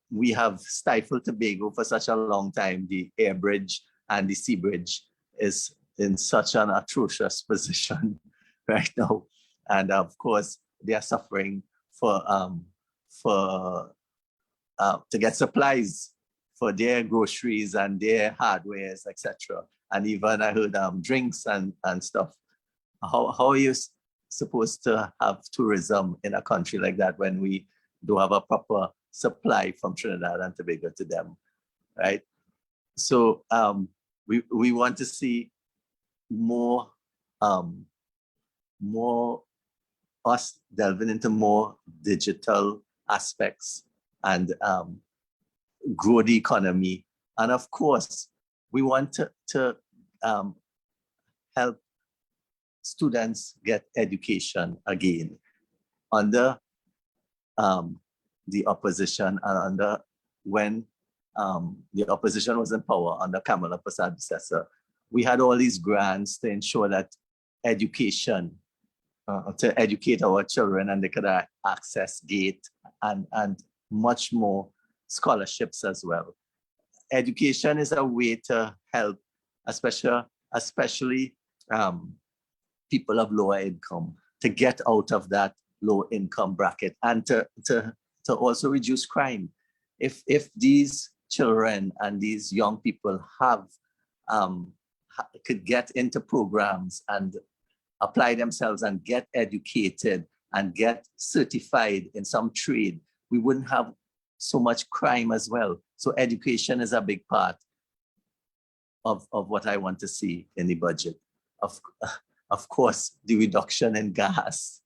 We have stifled Tobago for such a long time. The air bridge and the sea bridge is in such an atrocious position right now. And of course, they are suffering to get supplies for their groceries and their hardwares, etc. And even I heard drinks and stuff. How are you supposed to have tourism in a country like that when we don't have a proper supply from Trinidad and Tobago to them, right? So we want to see more us delving into more digital aspects and grow the economy. And of course, we want to help students get education again under the opposition, and under when the opposition was in power under 𝗖𝗿𝗄𝗶 predecessor. We had all these grants to ensure that education, to educate our children, and they could access GATE and much more scholarships as well. Education is a way to help, especially people of lower income, to get out of that low income bracket, and to also reduce crime. If these children and these young people could get into programs and apply themselves and get educated and get certified in some trade, we wouldn't have so much crime as well. So education is a big part of what I want to see in the budget. Of course, the reduction in gas,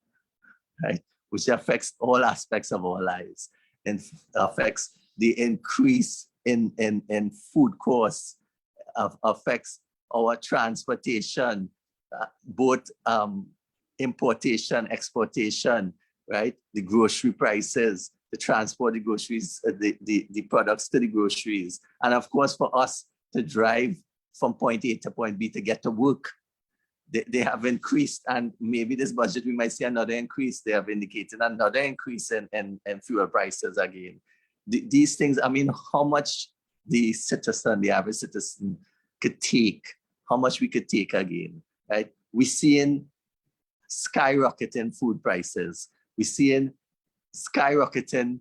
right, which affects all aspects of our lives, and affects the increase in food costs, affects our transportation, both importation, exportation, right? The grocery prices, the transport, the groceries, the products to the groceries. And of course, for us to drive from point A to point B to get to work, they have increased, and maybe this budget we might see another increase. They have indicated another increase in fuel prices again. These things, I mean, how much the average citizen could take, how much we could take again, right? We're seeing skyrocketing food prices. We're seeing skyrocketing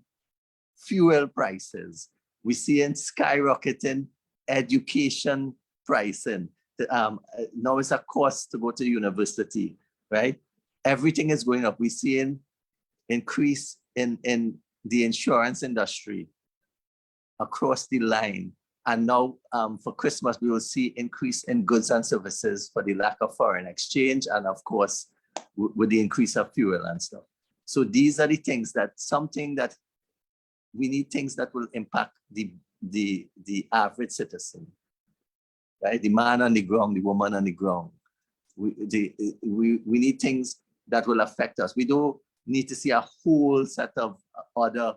fuel prices. We're seeing skyrocketing education pricing. Now it's a cost to go to university, right? Everything is going up. We're seeing increase in the insurance industry across the line. And now for Christmas, we will see increase in goods and services for the lack of foreign exchange, and of course, with the increase of fuel and stuff. So these are the things something that we need, things that will impact the average citizen, right? The man on the ground, the woman on the ground. We need things that will affect us. We don't need to see a whole set of other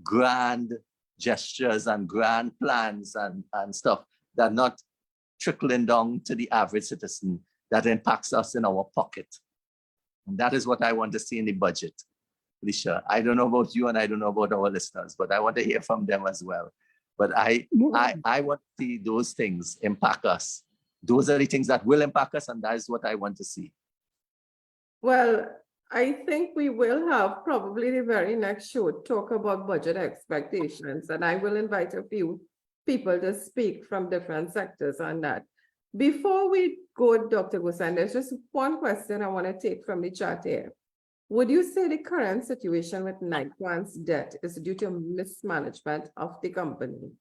grand gestures and grand plans and stuff that are not trickling down to the average citizen, that impacts us in our pocket. And that is what I want to see in the budget, Alicia. I don't know about you, and I don't know about our listeners, but I want to hear from them as well. But I want to see those things impact us. Those are the things that will impact us, and that is what I want to see. Well, I think we will have probably the very next show talk about budget expectations, and I will invite a few people to speak from different sectors on that. Before we go, Dr. Ghossain, there's just one question I want to take from the chat here. Would you say the current situation with Niquan's debt is due to mismanagement of the company?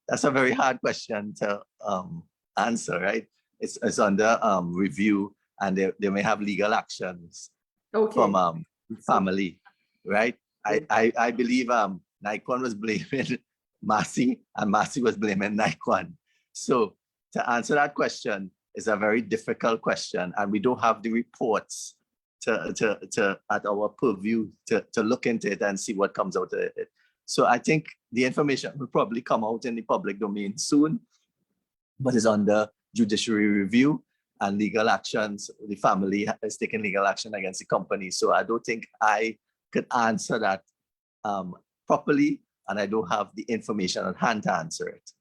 That's a very hard question to answer, right? It's under review, and they may have legal actions from family, right? I believe Niquan was blaming 𝗎𝑠𝑖, and 𝗎𝑠𝑖 was blaming Niquan. So to answer that question is a very difficult question, and we don't have the reports at our purview to look into it and see what comes out of it. So I think the information will probably come out in the public domain soon, but it's under judiciary review and legal actions. The family is taking legal action against the company. So I don't think I could answer that properly, and I don't have the information on hand to answer it.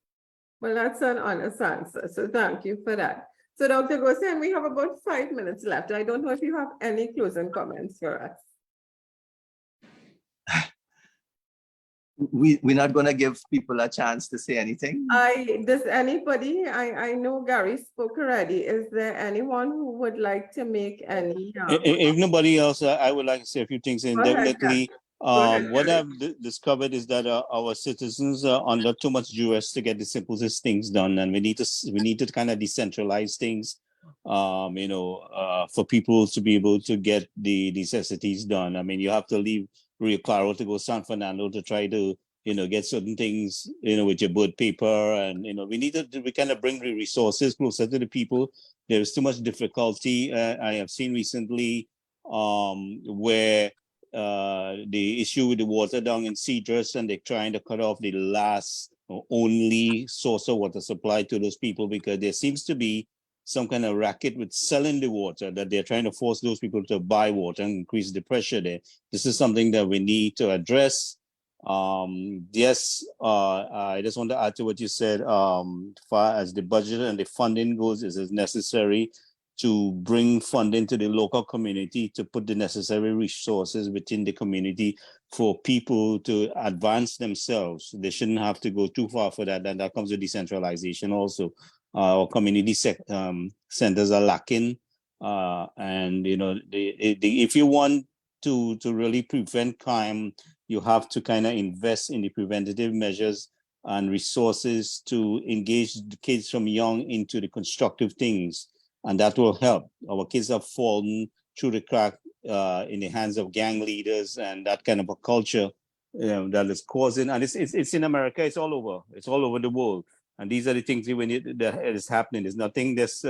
Well, that's an honest answer. So thank you for that. So Dr. Ghossain, we have about 5 minutes left. I don't know if you have any closing comments for us. We're not going to give people a chance to say anything. Does anybody, I know Gary spoke already. Is there anyone who would like to make any? If nobody else, I would like to say a few things. And definitely, what I've discovered is that our citizens are under too much duress to get the simplest things done, and we need to kind of decentralize things, for people to be able to get the necessities done. I mean, you have to leave Rio Claro to go San Fernando to try to get certain things with your board paper, and we kind of bring the resources closer to the people. There is too much difficulty. I have seen recently where the issue with the water down in Cedrus, and they're trying to cut off the last or only source of water supply to those people, because there seems to be some kind of racket with selling the water, that they're trying to force those people to buy water and increase the pressure there. This is something that we need to address. Yes, I just want to add to what you said. Far as the budget and the funding goes, it is necessary to bring funding to the local community, to put the necessary resources within the community for people to advance themselves. They shouldn't have to go too far for that, and that comes with decentralization also. Our community centers are lacking, and if you want to really prevent crime, you have to kind of invest in the preventative measures and resources to engage the kids from young into the constructive things, and that will help. Our kids have fallen through the crack in the hands of gang leaders and that kind of a culture that is causing, and it's in America, it's all over the world. And these are the things that is happening. There's nothing that's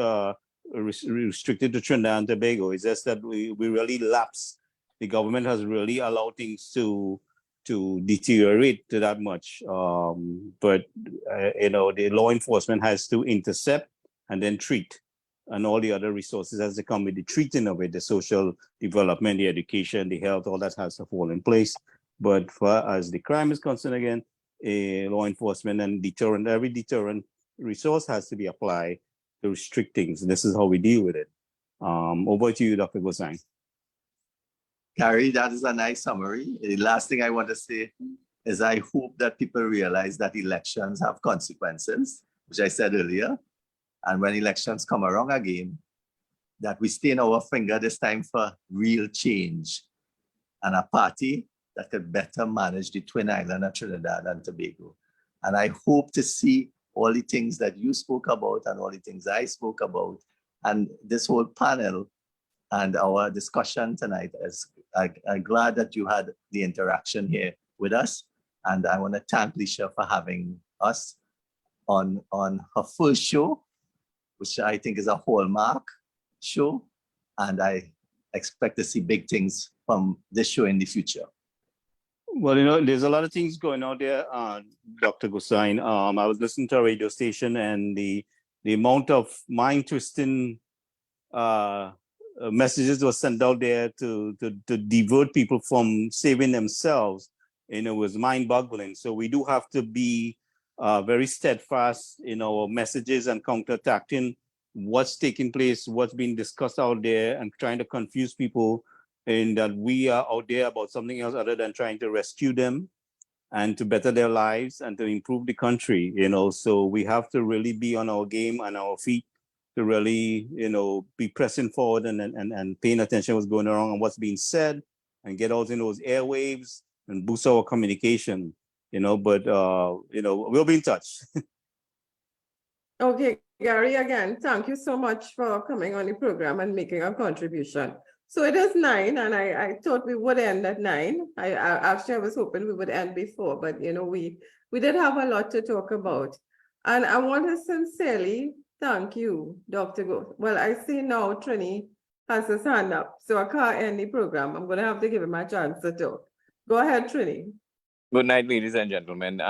restricted to Trinidad and Tobago. It's just that we really lapse. The government has really allowed things to deteriorate to that much. But the law enforcement has to intercept and then treat, and all the other resources has to come with the treating of it, the social development, the education, the health, all that has to fall in place. But as the crime is concerned, again, law enforcement and every deterrent resource has to be applied to restrict things. This is how we deal with it. Over to you, Dr. Ghossain. Gary, that is a nice summary. The last thing I want to say is I hope that people realize that elections have consequences, which I said earlier. And when elections come around again, that we stay in our finger this time for real change and a party that could better manage the Twin Island of Trinidad and Tobago. And I hope to see all the things that you spoke about and all the things I spoke about, and this whole panel and our discussion tonight. I'm glad that you had the interaction here with us. And I want to thank 𝗖𝗍 for having us on her first show, which I think is a hallmark show. And I expect to see big things from this show in the future. Well, there's a lot of things going on there, Dr. Ghossain. I was listening to a radio station, and the amount of mind-twisting messages were sent out there to divert people from saving themselves, was mind-boggling. So we do have to be very steadfast in our messages and counterattacking what's taking place, what's being discussed out there, and trying to confuse people in that we are out there about something else other than trying to rescue them. and to better their lives and to improve the country, So we have to really be on our game and our feet to really, be pressing forward and paying attention to what's going on and what's being said and get out in those airwaves and boost our communication, but, we'll be in touch. Okay, Gary, again, thank you so much for coming on the program and making a contribution. So it is 9, and I thought we would end at 9. Actually, I was hoping we would end before, but we did have a lot to talk about. And I want to sincerely thank you, Dr. Go. Well, I see now Trini has his hand up, so I can't end the program. I'm going to have to give him a chance to talk. Go ahead, Trini. Good night, ladies and gentlemen.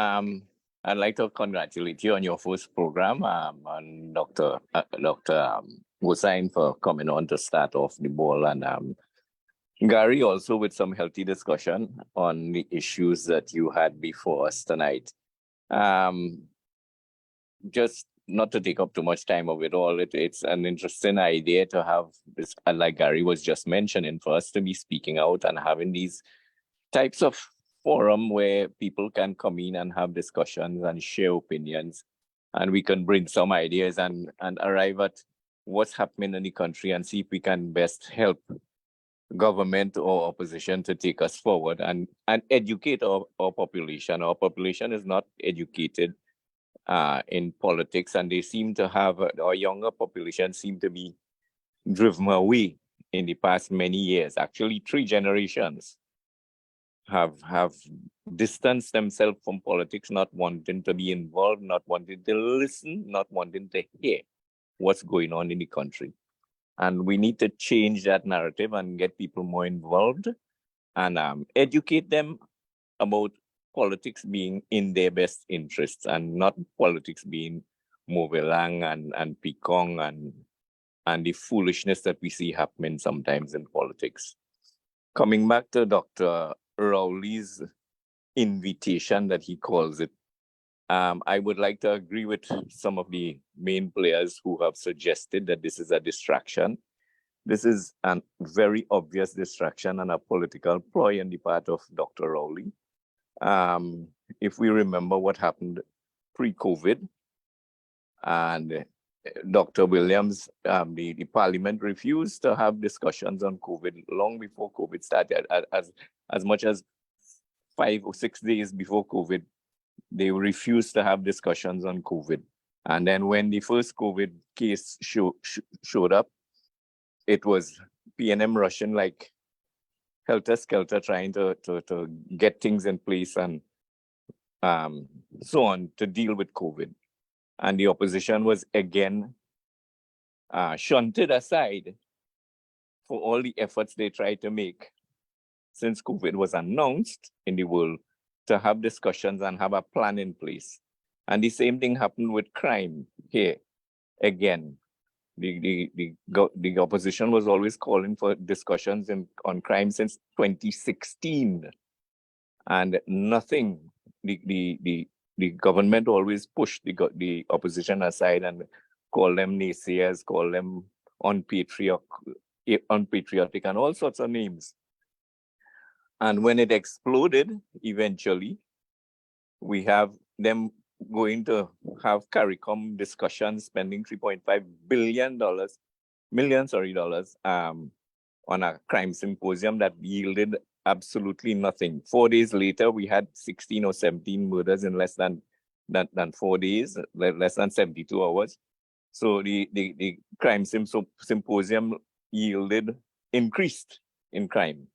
I'd like to congratulate you on your first program, and Dr. Hussain for coming on to start off the ball, and Gary also with some healthy discussion on the issues that you had before us tonight. Just not to take up too much time of it all, it's an interesting idea to have this, like Gary was just mentioning, for us to be speaking out and having these types of forum where people can come in and have discussions and share opinions, and we can bring some ideas and arrive at what's happening in the country and see if we can best help government or opposition to take us forward and educate our population. Our population is not educated in politics, and they seem to have, our younger population seem to be driven away in the past many years. Actually, 3 generations have distanced themselves from politics, not wanting to be involved, not wanting to listen, not wanting to hear what's going on in the country. And we need to change that narrative and get people more involved and educate them about politics being in their best interests and not politics being Movelang and Pekong and the foolishness that we see happening sometimes in politics. Coming back to Dr. Rowley's invitation that he calls it, I would like to agree with some of the main players who have suggested that this is a distraction. This is a very obvious distraction and a political ploy on the part of Dr. Rowley. If we remember what happened pre-COVID, and Dr. Williams, the parliament refused to have discussions on COVID long before COVID started. As much as 5 or 6 days before COVID, they refused to have discussions on COVID. And then when the first COVID case showed up, it was PNM rushing like helter-skelter, trying to get things in place and so on to deal with COVID. And the opposition was again shunted aside for all the efforts they tried to make since COVID was announced in the world to have discussions and have a plan in place. And the same thing happened with crime here. Again, the opposition was always calling for discussions on crime since 2016, and nothing. The government always pushed the opposition aside and call them naysayers, call them unpatriotic, and all sorts of names. And when it exploded, eventually, we have them going to have CARICOM discussions, spending $3.5 billion on a crime symposium that yielded absolutely nothing. 4 days later, we had 16 or 17 murders in less than 4 days, less than 72 hours. So the crime symposium yielded increased in crime.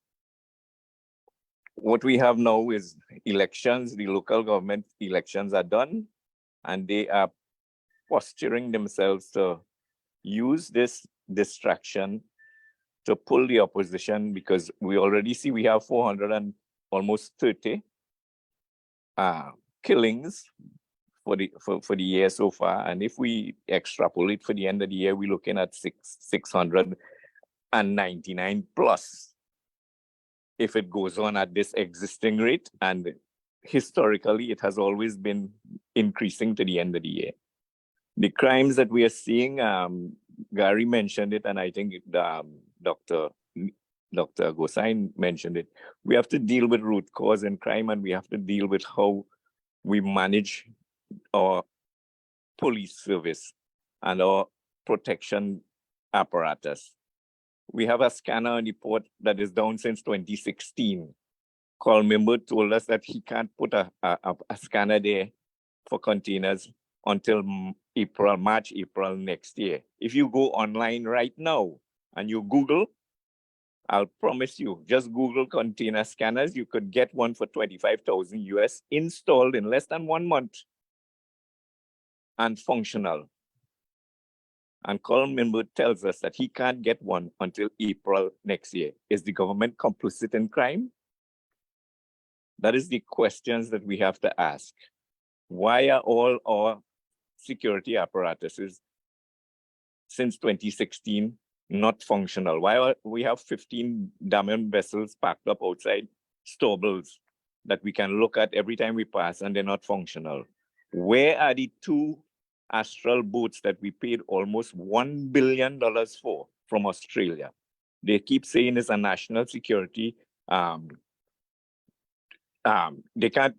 What we have now is elections. The local government elections are done, and they are posturing themselves to use this distraction to pull the opposition, because we already see we have 430 killings for the year so far. And if we extrapolate for the end of the year, we're looking at 699 plus, if it goes on at this existing rate. And historically, it has always been increasing to the end of the year. The crimes that we are seeing, Gary mentioned it, and I think Dr. Dr. 𝗲𝗂 mentioned it. We have to deal with root cause in crime, and we have to deal with how we manage our police service and our protection apparatus. We have a scanner on the port that is down since 2016. 𝗏𝗏 told us that he can't put a scanner there for containers until March, April next year. If you go online right now and you Google, I'll promise you, just Google container scanners, you could get one for $25,000 US installed in less than 1 month and functional. And 𝗏𝗏 tells us that he can't get one until April next year. Is the government complicit in crime? That is the questions that we have to ask. Why are all our security apparatuses since 2016 not functional? Why are we have 15 diamond vessels packed up outside Stourbels that we can look at every time we pass and they're not functional? Where are the 2 Astral boats that we paid almost $1 billion for from Australia? They keep saying it's a national security. They can't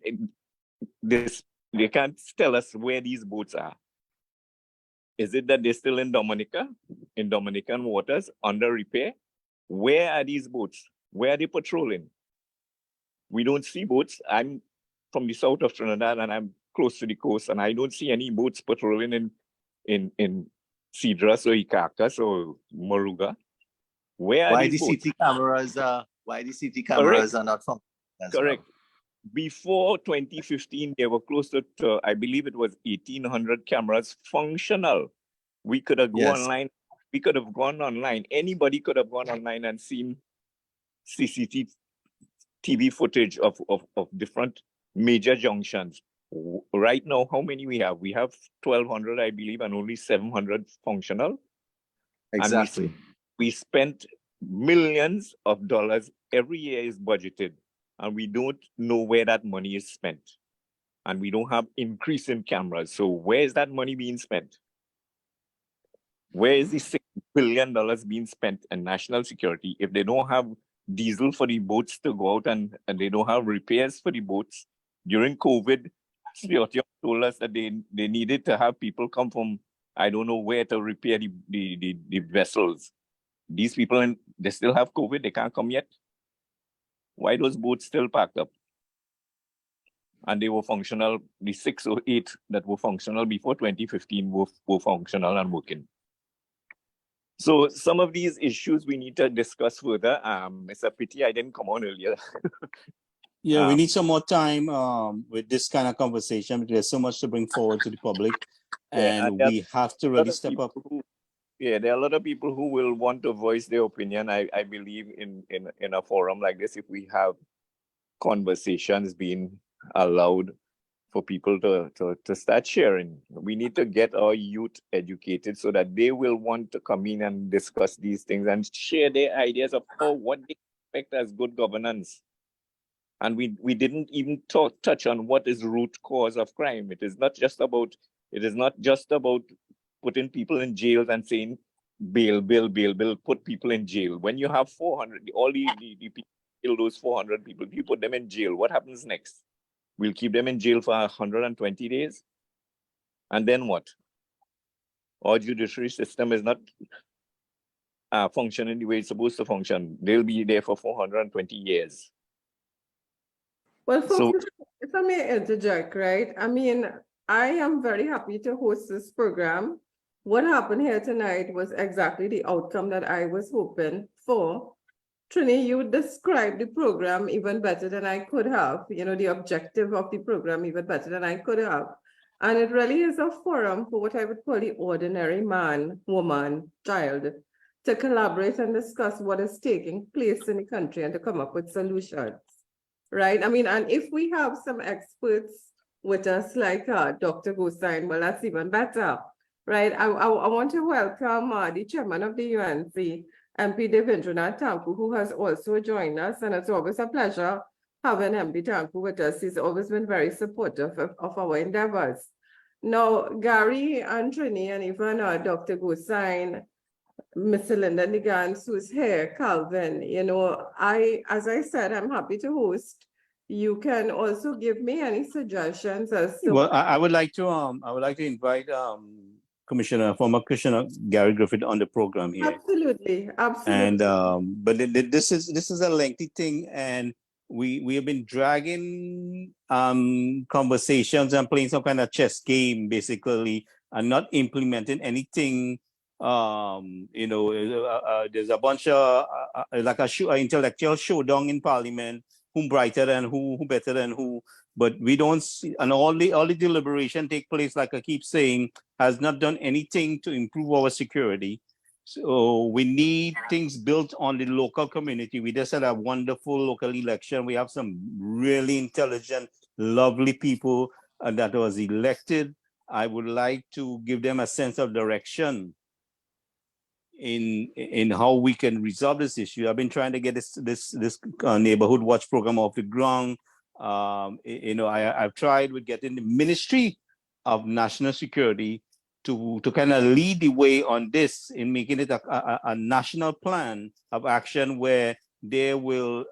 tell us where these boats are. Is it that they're still in Dominican waters, under repair? Where are these boats? Where are they patrolling? We don't see boats. I'm from the south of Trinidad and I'm close to the coast, and I don't see any boats patrolling in Cedras or Icacas or Moruga. Where are Why these the boats? CT cameras are not functional? Correct. Before 2015, there were close to, I believe it was 1,800 cameras functional. We could have gone online. We could have gone online. Anybody could have gone online and seen CCTV footage of different major junctions. Right now, how many we have? We have 1,200, I believe, and only 700 functional. Exactly. And we spent millions of dollars. Every year is budgeted, and we don't know where that money is spent. And we don't have increase in cameras. So where is that money being spent? Where is the $6 billion being spent in national security if they don't have diesel for the boats to go out and they don't have repairs for the boats? During COVID, Spiotium told us that they needed to have people come from, I don't know where, to repair the vessels. These people, they still have COVID, they can't come yet. Why those boats still packed up? And they were functional, the 6 or 8 that were functional before 2015 were functional and working. So some of these issues we need to discuss further. It's a pity I didn't come on earlier. Yeah, we need some more time with this kind of conversation because there's so much to bring forward to the public, and we have to really step up. There are a lot of people who will want to voice their opinion. I believe in a forum like this, if we have conversations being allowed for people to start sharing. We need to get our youth educated so that they will want to come in and discuss these things and share their ideas of what they expect as good governance. And we didn't even touch on what is root cause of crime. It is not just about putting people in jail and saying bail, put people in jail. When you have 400, all the people kill those 400 people, you put them in jail. What happens next? We'll keep them in jail for 120 days. And then what? Our judiciary system is not functioning the way it's supposed to function. They'll be there for 420 years. Well, folks, if I may interject, right? I mean, I am very happy to host this program. What happened here tonight was exactly the outcome that I was hoping for. Trini, you described the program even better than I could have, the objective of the program even better than I could have. And it really is a forum for what I would call the ordinary man, woman, child, to collaborate and discuss what is taking place in the country and to come up with solutions. Right? I mean, and if we have some experts with us like Dr. 𝗲𝗂, well, that's even better, right? I want to welcome the chairman of the UNC, MP Devendra Tanku, who has also joined us, and it's always a pleasure having MP Tanku with us. He's always been very supportive of our endeavors. Now, Gary and Trini and even Dr. 𝗲𝗂, Mr. Linda Nigans, who's here, Calvin, you know, as I said, I'm happy to host. You can also give me any suggestions as to Well, I would like to invite former Commissioner Gary Griffith on the program here. absolutely, And absolutely. but this is a lengthy thing, and we have been dragging conversations and playing some kind of chess game basically, and not implementing anything. There's a bunch of like an intellectual showdown in Parliament, who brighter than who better than who. But we don't see, and all the deliberation take place, like I keep saying, has not done anything to improve our security. So we need things built on the local community. We just had a wonderful local election. We have some really intelligent, lovely people that was elected. I would like to give them a sense of direction in how we can resolve this issue. I've been trying to get this neighborhood watch program off the ground. I've tried with getting the Ministry of National Security to kind of lead the way on this, in making it a national plan of action where they will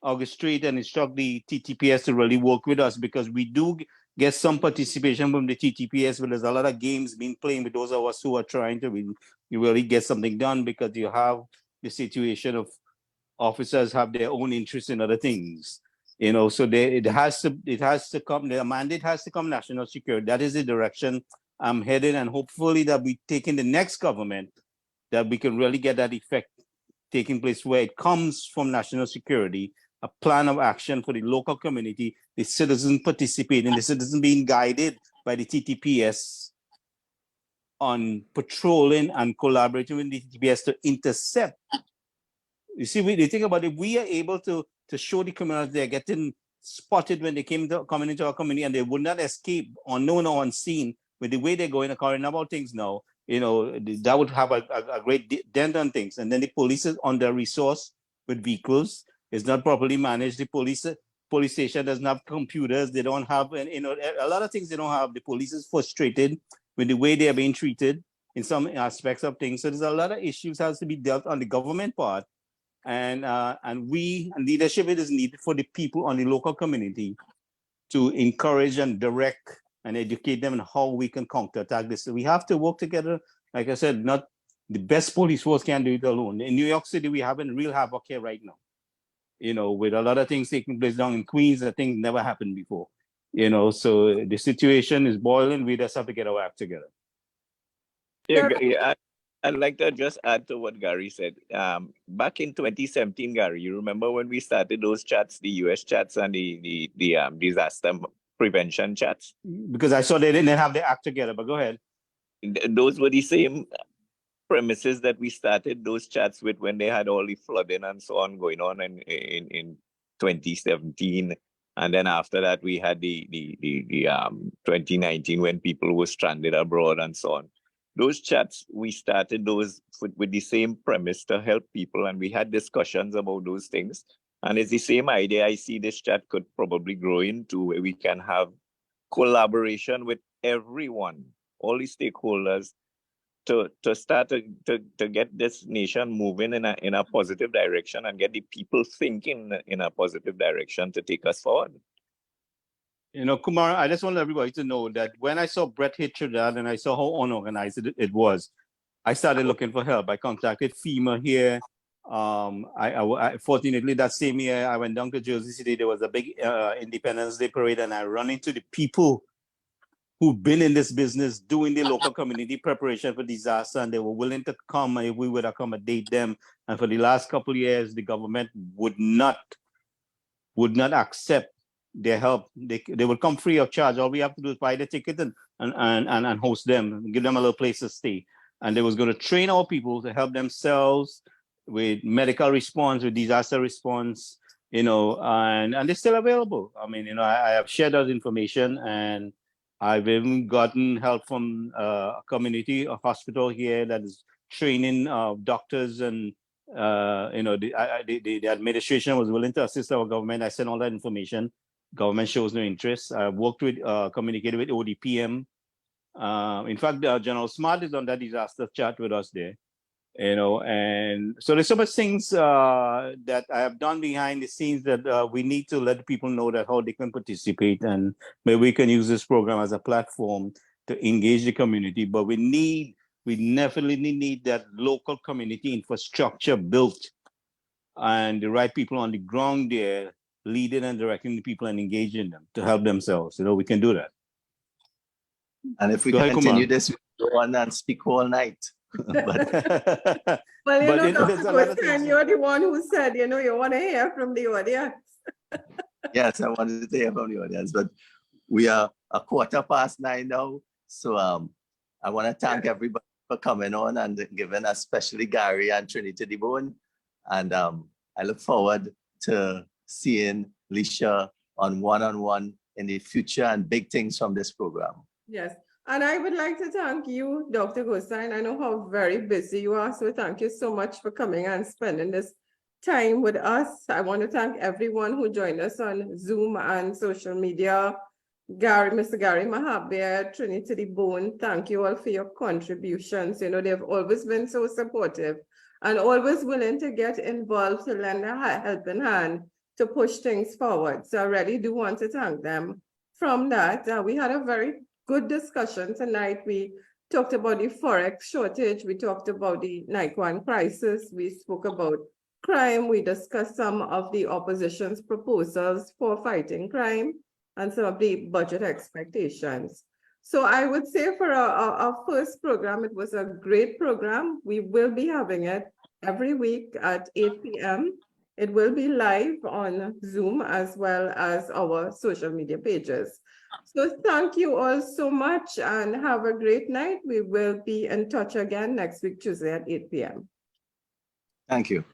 orchestrate and instruct the TTPS to really work with us, because we do get some participation from the TTPS, but there's a lot of games being played with those of us who are trying to really get something done, because you have the situation of officers have their own interests in other things. So it has to come, the mandate has to come national security. That is the direction I'm headed, and hopefully that we take in the next government, that we can really get that effect taking place where it comes from national security, a plan of action for the local community, the citizens participating, the citizens being guided by the TTPS on patrolling and collaborating with the TTPS to intercept. You see, the thing about it, we are able to show the criminals they're getting spotted when they coming into our community, and they would not escape unknown or unseen. With the way they're going about things now, that would have a great dent on things. And then the police is under-resourced with vehicles. It's not properly managed. The police station doesn't have computers. They don't have, a lot of things they don't have. The police is frustrated with the way they are being treated in some aspects of things. So there's a lot of issues has to be dealt on the government part. And leadership is needed for the people on the local community to encourage and direct and educate them on how we can counterattack this. So we have to work together. Like I said, not the best police force can do it alone. In New York City, we have a real havoc here right now. With a lot of things taking place down in Queens, that things never happened before. So the situation is boiling. We just have to get our act together. Yeah, I'd like to just add to what Gary said. Back in 2017, Gary, you remember when we started those chats, the US chats and the disaster prevention chats? Because I saw they didn't have the act together, but go ahead. Those were the same premises that we started those chats with when they had all the flooding and so on going on in 2017. And then after that, we had the 2019 when people were stranded abroad and so on. Those chats, we started those with the same premise to help people, and we had discussions about those things. And it's the same idea I see this chat could probably grow into, where we can have collaboration with everyone, all the stakeholders, to start to get this nation moving in a positive direction and get the people thinking in a positive direction to take us forward. Kumar, I just want everybody to know that when I saw 𝗏𝗏 and I saw how unorganized it was, I started looking for help. I contacted FEMA here. Fortunately, that same year, I went down to Jersey City. There was a big Independence Day parade, and I ran into the people who've been in this business doing the local community preparation for disaster, and they were willing to come if we would accommodate them. And for the last couple of years, the government would not accept their help. They would come free of charge. All we have to do is buy the ticket and host them, give them a little place to stay. And they was going to train our people to help themselves with medical response, with disaster response, and they're still available. I mean, I have shared that information, and I've even gotten help from a community, a hospital here that is training doctors, and the administration was willing to assist our government. I sent all that information. Government shows no interest. I worked with, communicated with ODPM. In fact, General Smart is on that disaster chat with us there. And so there's so much things that I have done behind the scenes that we need to let people know that how they can participate, and maybe we can use this program as a platform to engage the community. But we definitely need that local community infrastructure built and the right people on the ground there leading and directing the people and engaging them to help themselves. We can do that. And if we Go ahead, continue Kumar. this, we go on and speak all night. But Well, But Dr. there's a lot of Ghosine, things- you're the one who said, you want to hear from the audience. yes, I wanted to hear from the audience, but we are 9:15 now. So I want to thank everybody for coming on and giving, especially Gary and Trinity the Bone. And I look forward to seeing Leisha on one-on-one in the future and big things from this program. Yes. And I would like to thank you, Dr. Ghosine. I know how very busy you are, so thank you so much for coming and spending this time with us. I want to thank everyone who joined us on Zoom and social media. Mr. Gary Mahabir, Trinity the Bone, thank you all for your contributions. They've always been so supportive and always willing to get involved to lend a helping hand to push things forward. So I really do want to thank them. From that, we had a very good discussion tonight. We talked about the forex shortage. We talked about the Niquan crisis. We spoke about crime. We discussed some of the opposition's proposals for fighting crime and some of the budget expectations. So I would say for our first program, it was a great program. We will be having it every week at 8 p.m. It will be live on Zoom as well as our social media pages. So thank you all so much and have a great night. We will be in touch again next week, Tuesday at 8 p.m. Thank you.